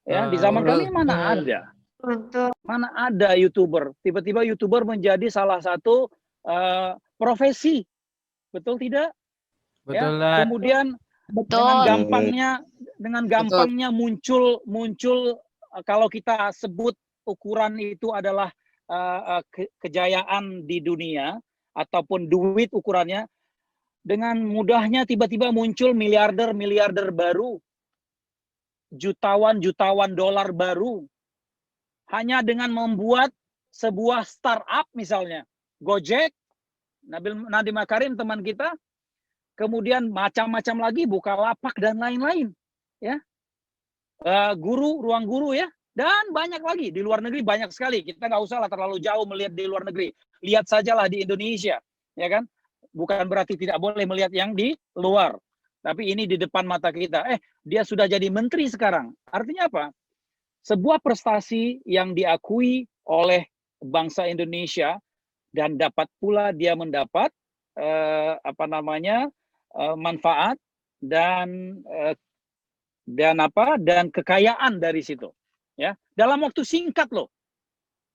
Ya, di zaman kami mana ada? Mana ada YouTuber? Tiba-tiba YouTuber menjadi salah satu profesi. Betul tidak? Betul. Ya, kemudian dengan gampangnya muncul kalau kita sebut ukuran itu adalah kejayaan di dunia ataupun duit ukurannya, dengan mudahnya tiba-tiba muncul miliarder baru, jutawan dolar baru, hanya dengan membuat sebuah startup misalnya, Gojek, Nadiem Makarim teman kita, kemudian macam-macam lagi, Bukalapak dan lain-lain, ya, ruang guru ya, dan banyak lagi di luar negeri, banyak sekali. Kita nggak usah lah terlalu jauh melihat di luar negeri, lihat sajalah di Indonesia, ya kan? Bukan berarti tidak boleh melihat yang di luar, tapi ini di depan mata kita. Dia sudah jadi menteri sekarang. Artinya apa? Sebuah prestasi yang diakui oleh bangsa Indonesia, dan dapat pula dia mendapat manfaat dan kekayaan dari situ, ya, dalam waktu singkat loh,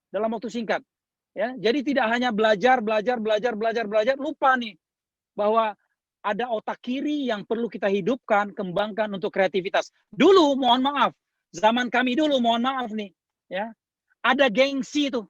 dalam waktu singkat, ya. Jadi tidak hanya belajar, lupa nih bahwa ada otak kiri yang perlu kita hidupkan, kembangkan untuk kreativitas. Dulu mohon maaf, zaman kami dulu mohon maaf nih, ya, ada gengsi tuh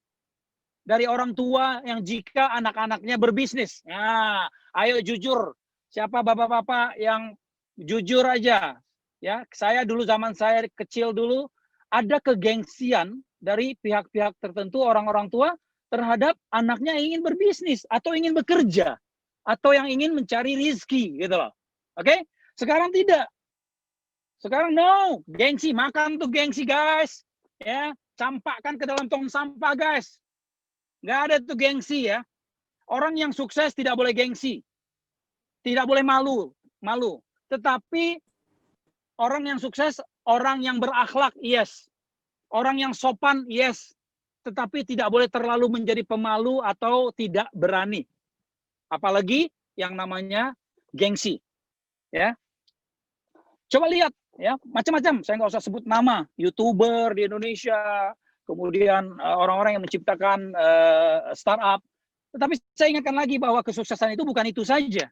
dari orang tua yang jika anak-anaknya berbisnis. Nah, ayo jujur, siapa bapak-bapak yang jujur aja, ya. Saya dulu, zaman saya kecil dulu, ada kegengsian dari pihak-pihak tertentu, orang-orang tua, terhadap anaknya yang ingin berbisnis atau ingin bekerja atau yang ingin mencari rizki gitu loh. Oke? Sekarang tidak. Sekarang no, gengsi, makan tuh gengsi guys. Ya, campakkan ke dalam tong sampah guys. Nggak ada tuh gengsi ya. Orang yang sukses tidak boleh gengsi. Tidak boleh malu. Tetapi orang yang sukses, orang yang berakhlak, yes. Orang yang sopan, yes. Tetapi tidak boleh terlalu menjadi pemalu atau tidak berani. Apalagi yang namanya gengsi. Ya. Coba lihat ya, macam-macam. Saya nggak usah sebut nama. YouTuber di Indonesia, kemudian orang-orang yang menciptakan startup. Tetapi saya ingatkan lagi bahwa kesuksesan itu bukan itu saja.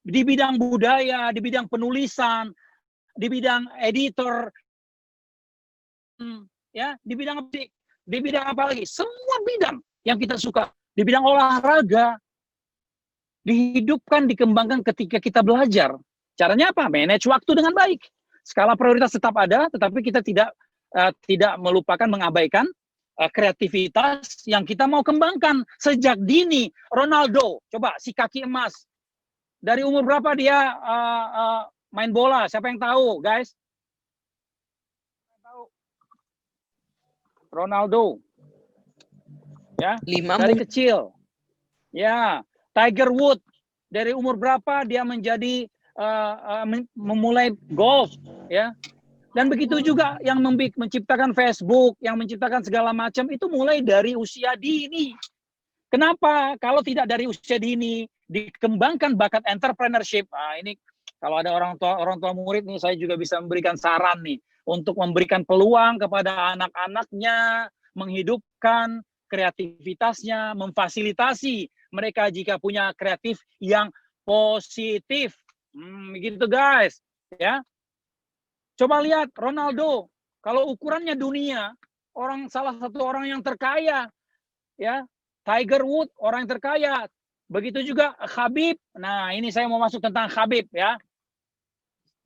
Di bidang budaya, di bidang penulisan, di bidang editor, ya, di bidang apa lagi? Semua bidang yang kita suka. Di bidang olahraga, dihidupkan, dikembangkan ketika kita belajar. Caranya apa? Manage waktu dengan baik. Skala prioritas tetap ada, tetapi kita tidak melupakan, mengabaikan kreativitas yang kita mau kembangkan sejak dini. Ronaldo, coba si kaki emas. Dari umur berapa dia main bola? Siapa yang tahu, guys? Ronaldo. Ya, dari kecil. Ya, Tiger Woods. Dari umur berapa dia menjadi memulai golf, ya. Dan begitu juga yang menciptakan Facebook, yang menciptakan segala macam itu mulai dari usia dini. Kenapa? Kalau tidak dari usia dini, dikembangkan bakat entrepreneurship. Nah, ini kalau ada orang tua murid nih, saya juga bisa memberikan saran nih untuk memberikan peluang kepada anak-anaknya, menghidupkan kreativitasnya, memfasilitasi mereka jika punya kreatif yang positif. Begitu guys, ya. Coba lihat Ronaldo, kalau ukurannya dunia, salah satu orang yang terkaya, ya. Tiger Woods, orang yang terkaya. Begitu juga Khabib. Nah, ini saya mau masuk tentang Khabib, ya.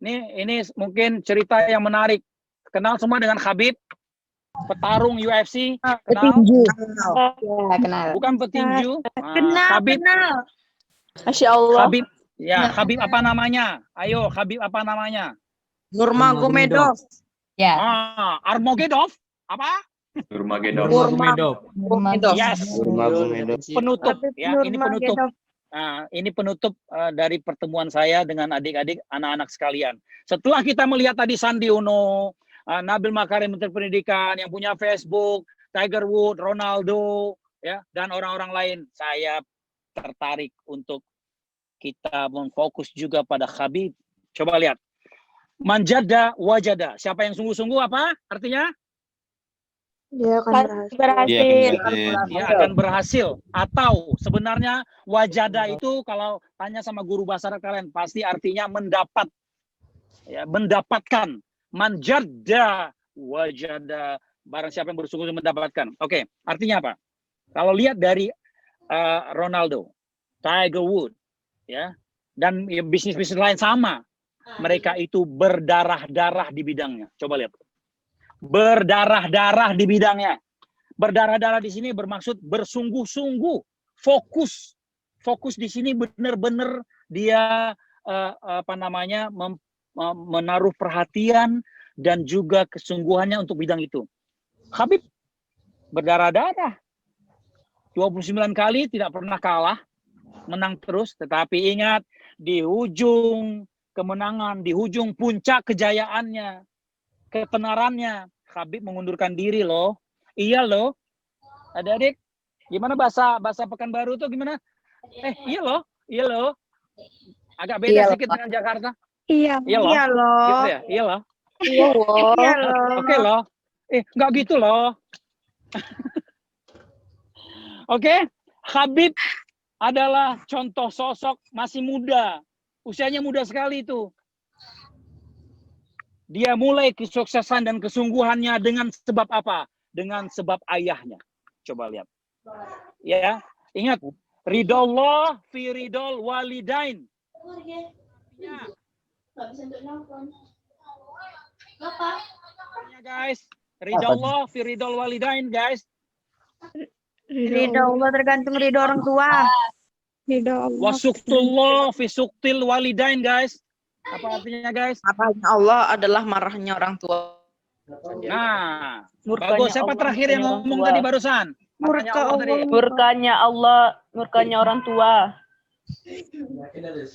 Ini mungkin cerita yang menarik. Kenal semua dengan Khabib? Petarung UFC. Kenal? Petinju. Ya, kenal. Bukan petinju. Kenal, Khabib. kenal. Masya Allah. Khabib. Ya, Khabib apa namanya? Ayo, Khabib apa namanya? Nurmagomedov. Ya. Armagedov? Apa? Nurmagomedov. Yes. Penutup ya, ini penutup. Nah, ini penutup dari pertemuan saya dengan adik-adik, anak-anak sekalian. Setelah kita melihat tadi Sandi Uno, Nabil Makarim Menteri Pendidikan yang punya Facebook, Tiger Woods, Ronaldo, ya, dan orang-orang lain, saya tertarik untuk kita memfokus juga pada Khabib. Coba lihat. Manjada wajada. Siapa yang sungguh-sungguh apa artinya? Dia akan berhasil. Dia akan berhasil. Atau sebenarnya wajada itu kalau tanya sama guru bahasa Arab kalian pasti artinya mendapat. Ya, mendapatkan. Manjada wajada. Barang siapa yang bersungguh-sungguh mendapatkan. Oke, artinya apa? Kalau lihat dari Ronaldo, Tiger Woods, ya, dan bisnis-bisnis lain sama. Mereka itu berdarah-darah di bidangnya. Coba lihat. Berdarah-darah di bidangnya. Berdarah-darah di sini bermaksud bersungguh-sungguh, fokus. Fokus di sini benar-benar dia menaruh perhatian dan juga kesungguhannya untuk bidang itu. Khabib berdarah-darah. 29 kali tidak pernah kalah, menang terus, tetapi ingat di ujung kemenangan, di ujung puncak kejayaannya, ketenarannya, Khabib mengundurkan diri loh. Iya loh. Adik-adik, gimana bahasa Pekanbaru tuh gimana? Iya loh. Agak beda sedikit dengan Jakarta. Iya loh. Gitu ya? Iya loh. Iya loh. Oke loh. Nggak gitu loh. Oke, Khabib adalah contoh sosok masih muda. Usianya muda sekali itu. Dia mulai kesuksesan dan kesungguhannya dengan sebab apa? Dengan sebab ayahnya. Coba lihat. Ya, ingat. Ridallah fi ridal walidain. Ya. Guys, ridallah fi ridal walidain, guys. Ridho Allah tergantung ridho orang tua. Ridho Allah. Wasuktullah fi suktil walidain, guys. Apa artinya, guys? Marahnya Allah adalah marahnya orang tua. Nah, Murkanya bagus. Siapa Allah, terakhir yang murkanya orang ngomong tua. tadi barusan? Marahnya Allah tadi. Murkanya Allah, murkanya orang tua.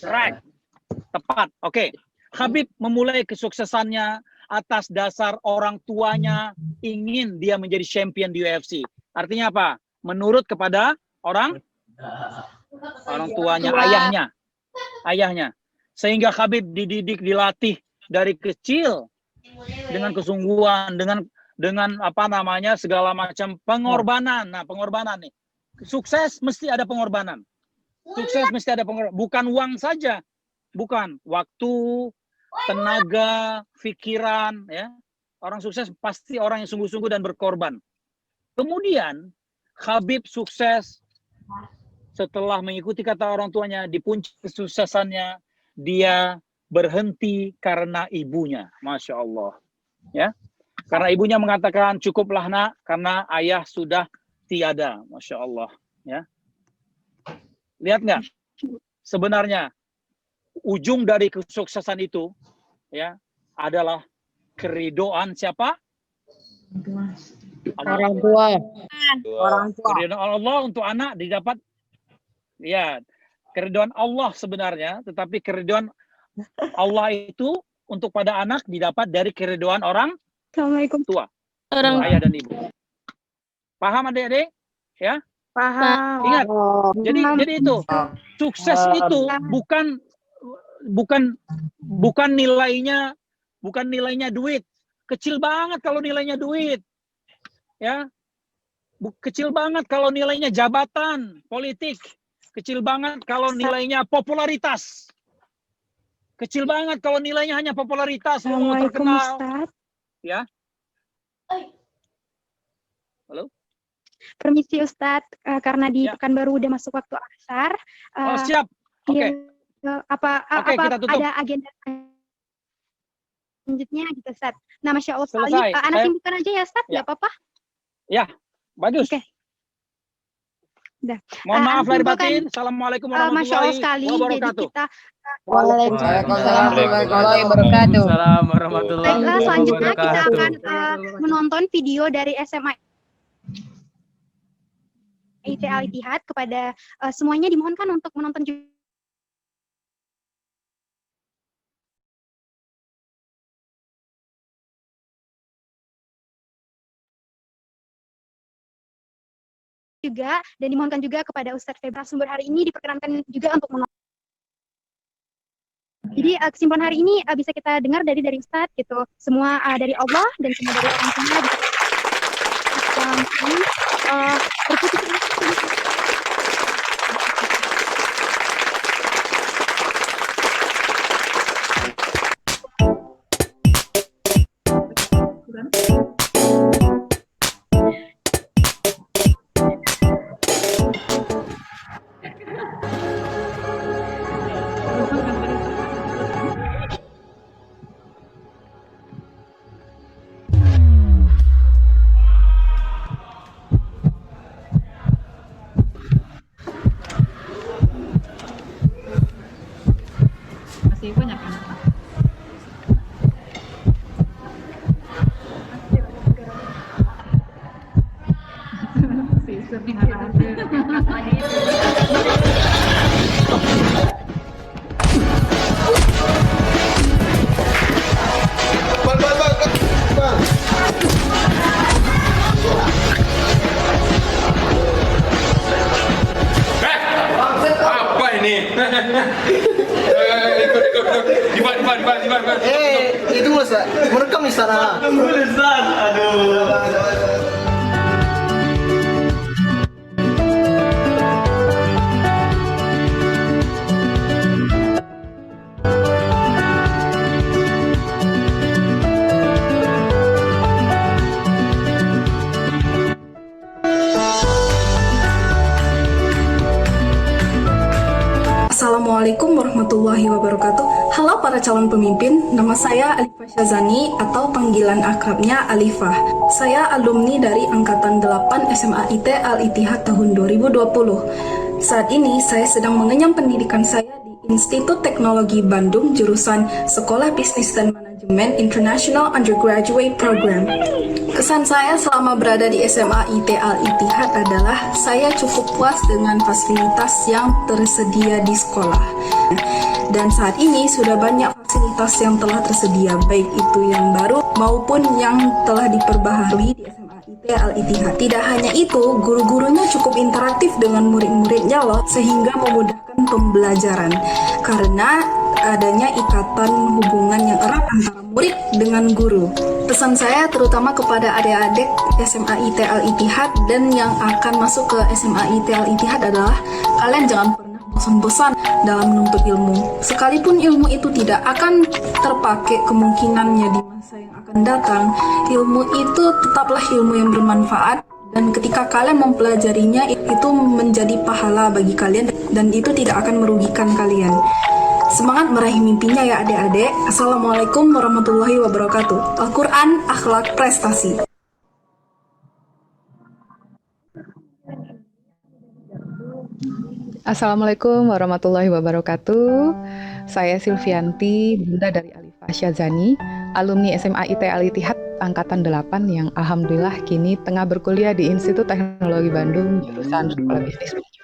Right. Tepat. Oke. Khabib memulai kesuksesannya atas dasar orang tuanya ingin dia menjadi champion di UFC. Artinya apa? Menurut kepada orang tuanya, ayahnya. Sehingga Khabib dididik, dilatih dari kecil dengan kesungguhan, dengan apa namanya, segala macam pengorbanan. Nah, pengorbanan nih. Sukses mesti ada pengorbanan. Sukses mesti ada pengorbanan. Bukan uang saja. Bukan. Waktu, tenaga, pikiran, ya. Orang sukses pasti orang yang sungguh-sungguh dan berkorban. Kemudian Khabib sukses setelah mengikuti kata orang tuanya, di puncak kesuksesannya dia berhenti karena ibunya. Masya Allah, ya. Karena ibunya mengatakan cukuplah nak, karena ayah sudah tiada. Masya Allah, ya. Lihat nggak? Sebenarnya ujung dari kesuksesan itu, ya, adalah keridoan siapa? Orang tua. Orang tua. Keridoan Allah untuk anak didapat, ya, keridoan Allah sebenarnya, tetapi keridoan Allah itu untuk pada anak didapat dari keridoan orang tua, ayah dan ibu. Paham adik-adik? Ya? Paham. Ingat. Jadi itu sukses itu bukan nilainya duit. Kecil banget kalau nilainya duit. Ya. Kecil banget kalau nilainya jabatan politik. Kecil banget kalau nilainya popularitas. Kecil banget kalau nilainya hanya popularitas, mau terkenal. Ustaz. Ya. Halo? Permisi Ustadz, karena di Pekanbaru udah masuk waktu asar. Oh, siap. Oke. Apa kita tutup. ada agenda selanjutnya gitu Ustadz? Nah, Masya Allah sekali. Selesai. Anak simpukan aja ya Ustadz, nggak apa-apa? Ya, bagus. Oke. Udah. Mohon maaf lahir simpulkan, batin. Assalamualaikum Masya Allah warahmatullahi sekali. Jadi wabarakatuh. kita Waalaikumsalam warahmatullahi wabarakatuh. Waalaikumsalam warahmatullahi baiklah, selanjutnya kita wabarakatuh. akan menonton video dari SMA IT Al-Ittihad. Kepada semuanya dimohonkan untuk menonton juga, dan dimohonkan juga kepada Ustadz Febra sumber hari ini diperkenankan juga untuk menonton. Jadi kesimpulan hari ini bisa kita dengar dari Ustadz gitu, semua dari Allah dan semua dari orang tua. Masih banyak anak. Apa ini? Ikut. Divan. Itu Ustaz, merekam di sana. Ustaz, aduh. Assalamualaikum warahmatullahi wabarakatuh. Halo para calon pemimpin, nama saya Alifah Syazani atau panggilan akrabnya Alifah. Saya alumni dari Angkatan 8 SMA IT Al-Ittihad tahun 2020. Saat ini saya sedang mengenyam pendidikan saya di Institut Teknologi Bandung jurusan Sekolah Bisnis dan Manajemen International Undergraduate Program. Kesan saya selama berada di SMA IT Al-Ittihad adalah saya cukup puas dengan fasilitas yang tersedia di sekolah. Dan saat ini sudah banyak fasilitas yang telah tersedia, baik itu yang baru maupun yang telah diperbaharui di SMA IT Al-Ittihad. Tidak hanya itu, guru-gurunya cukup interaktif dengan murid-muridnya loh, sehingga memudahkan pembelajaran. Karena adanya ikatan hubungan yang erat antara murid dengan guru. Pesan saya terutama kepada adik-adik SMA IT Al-Ittihad dan yang akan masuk ke SMA IT Al-Ittihad adalah kalian jangan pernah bosan-bosan dalam menuntut ilmu. Sekalipun ilmu itu tidak akan terpakai kemungkinannya di masa yang akan datang, ilmu itu tetaplah ilmu yang bermanfaat dan ketika kalian mempelajarinya itu menjadi pahala bagi kalian dan itu tidak akan merugikan kalian. Semangat meraih mimpinya ya adik-adik. Assalamualaikum warahmatullahi wabarakatuh. Al-Quran, akhlak, prestasi. Assalamualaikum warahmatullahi wabarakatuh. Saya Silvianti, Bunda dari Alifah Syazani, alumni SMA IT Al-Ittihad Angkatan 8 yang alhamdulillah kini tengah berkuliah di Institut Teknologi Bandung jurusan Sekolah Bisnis Manajemen.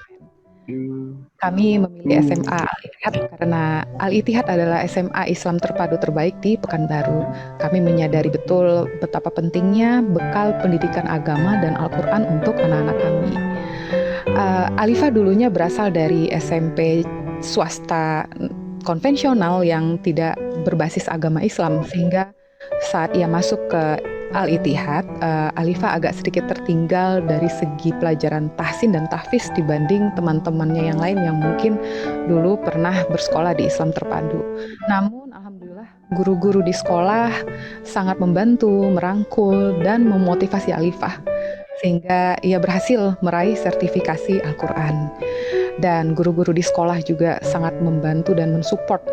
Kami memilih SMA Al-Ittihad karena Al-Ittihad adalah SMA Islam terpadu terbaik di Pekanbaru. Kami menyadari betul betapa pentingnya bekal pendidikan agama dan Al-Quran untuk anak-anak kami. Alifah dulunya berasal dari SMP swasta konvensional yang tidak berbasis agama Islam, sehingga saat ia masuk ke Al-Ittihad, Alifah agak sedikit tertinggal dari segi pelajaran tahsin dan tahfiz dibanding teman-temannya yang lain yang mungkin dulu pernah bersekolah di Islam terpadu. Namun alhamdulillah guru-guru di sekolah sangat membantu, merangkul, dan memotivasi Alifah sehingga ia berhasil meraih sertifikasi Al-Quran. Dan guru-guru di sekolah juga sangat membantu dan mensupport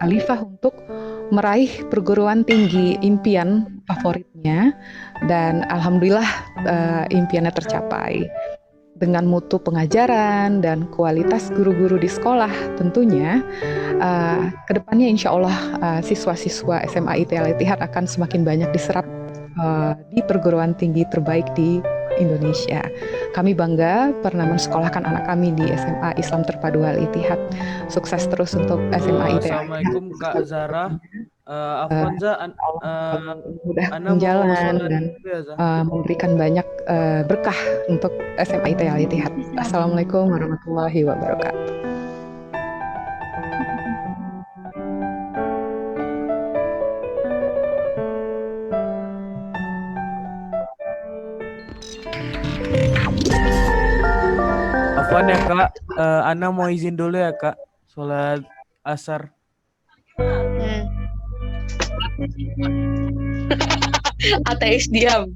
Alifah untuk meraih perguruan tinggi impian favoritnya, dan alhamdulillah impiannya tercapai. Dengan mutu pengajaran dan kualitas guru-guru di sekolah tentunya, kedepannya insya Allah siswa-siswa SMA IT Al-Ittihad akan semakin banyak diserap di perguruan tinggi terbaik di Indonesia. Kami bangga pernah mensekolahkan anak kami di SMA Islam Terpadu Al-Ittihad. Sukses terus untuk SMA IT. Assalamualaikum Kak Zara. Afwanza, mudah menjalan dan memberikan banyak berkah untuk SMA IT Al-Ittihad. Assalamualaikum warahmatullahi wabarakatuh. Afwan ya Kak, Ana mau izin dulu ya Kak, sholat asar. Ateis diam.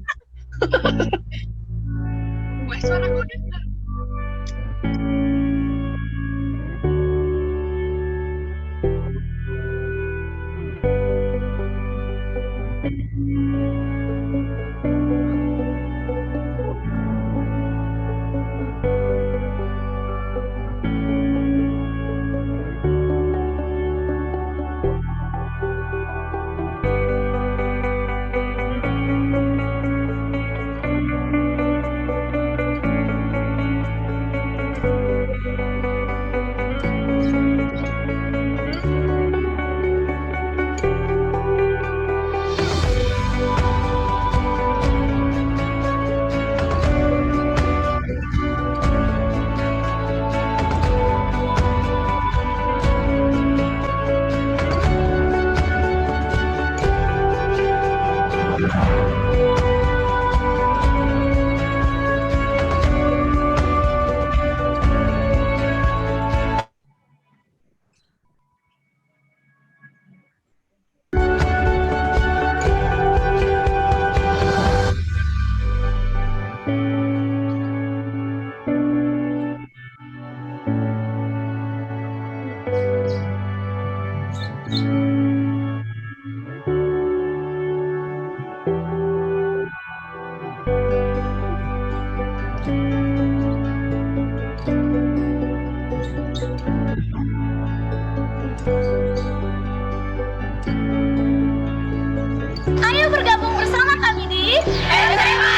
Ayo bergabung bersama kami di SMA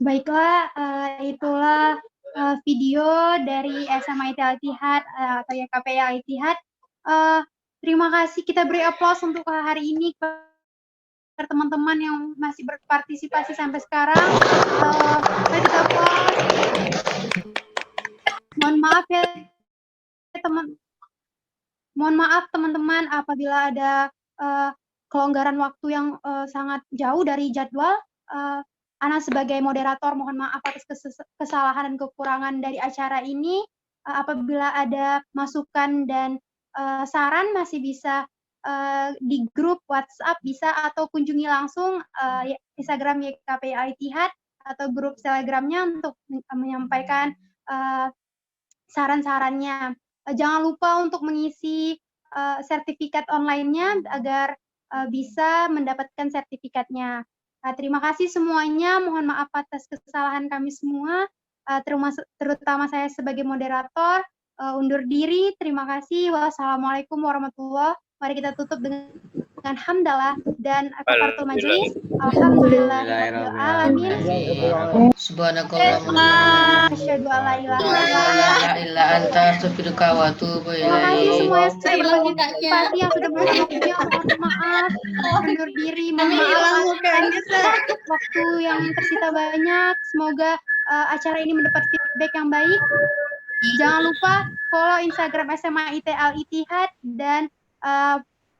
Baiklah, itulah video dari SMA IT Al-Ittihad atau YKPI Al-Ittihad. Terima kasih, kita beri aplaus untuk hari ini kepada teman-teman yang masih berpartisipasi sampai sekarang. Kita aplaus. Mohon maaf ya teman-teman apabila ada kelonggaran waktu yang sangat jauh dari jadwal. Ana sebagai moderator mohon maaf atas kesalahan dan kekurangan dari acara ini. Apabila ada masukan dan saran masih bisa di grup WhatsApp bisa atau kunjungi langsung Instagram YKPI Al-Ittihad atau grup Telegramnya untuk menyampaikan saran-sarannya. Jangan lupa untuk mengisi sertifikat online-nya agar bisa mendapatkan sertifikatnya. Terima kasih semuanya, mohon maaf atas kesalahan kami semua, terutama saya sebagai moderator. Undur diri, terima kasih. Wassalamualaikum warahmatullahi wabarakatuh. Mari kita tutup dengan hamdalah dan kafaratul majelis. Alhamdulillahirrahmanirrahim. Subhanakallahumma asyhadu an la ilaha illa anta astaghfiruka wa atubu ilaik. Semua partisipasi yang sudah bersedia, mohon maaf. Undur diri, mohon maaf. Waktu yang tersita banyak. Semoga acara ini mendapat feedback yang baik. Jangan lupa follow Instagram SMA IT Al-Ittihad dan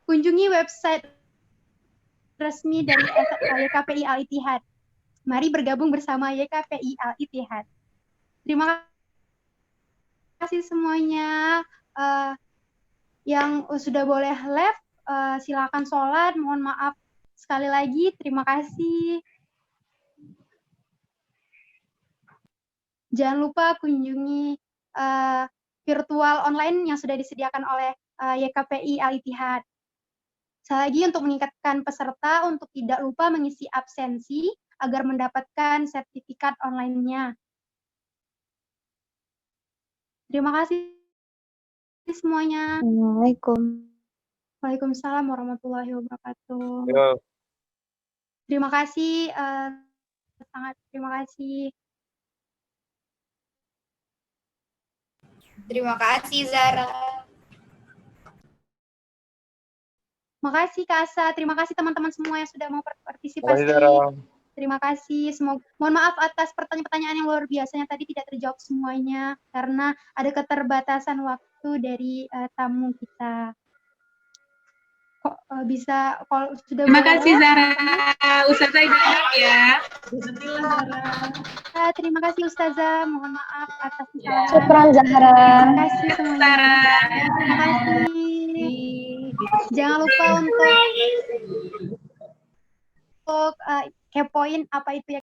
kunjungi website resmi dari YKPI Al-Ittihad. Mari bergabung bersama YKPI Al-Ittihad. Terima kasih semuanya. Yang sudah boleh live, silakan sholat. Mohon maaf Sekali lagi, terima kasih. Jangan lupa kunjungi virtual online yang sudah disediakan oleh YKPI Al-Ittihad. Sekali lagi untuk mengingatkan peserta untuk tidak lupa mengisi absensi agar mendapatkan sertifikat online-nya. Terima kasih semuanya. Waalaikumsalam warahmatullahi wabarakatuh. Yo. Terima kasih, sangat terima kasih. Terima kasih Zara. Makasih Kak Asa, terima kasih teman-teman semua yang sudah mau berpartisipasi. Terima kasih, Zara. Terima kasih. Mohon maaf atas pertanyaan-pertanyaan yang luar biasanya tadi tidak terjawab semuanya karena ada keterbatasan waktu dari tamu kita. Kok bisa kalau sudah Terima kasih Zara. Ustazah izin ya. Terima kasih Ustazah. Mohon maaf atas kesalahan. Syukran, Zahra. Terima kasih semuanya. Terima kasih. Jangan lupa untuk kepoin apa itu ya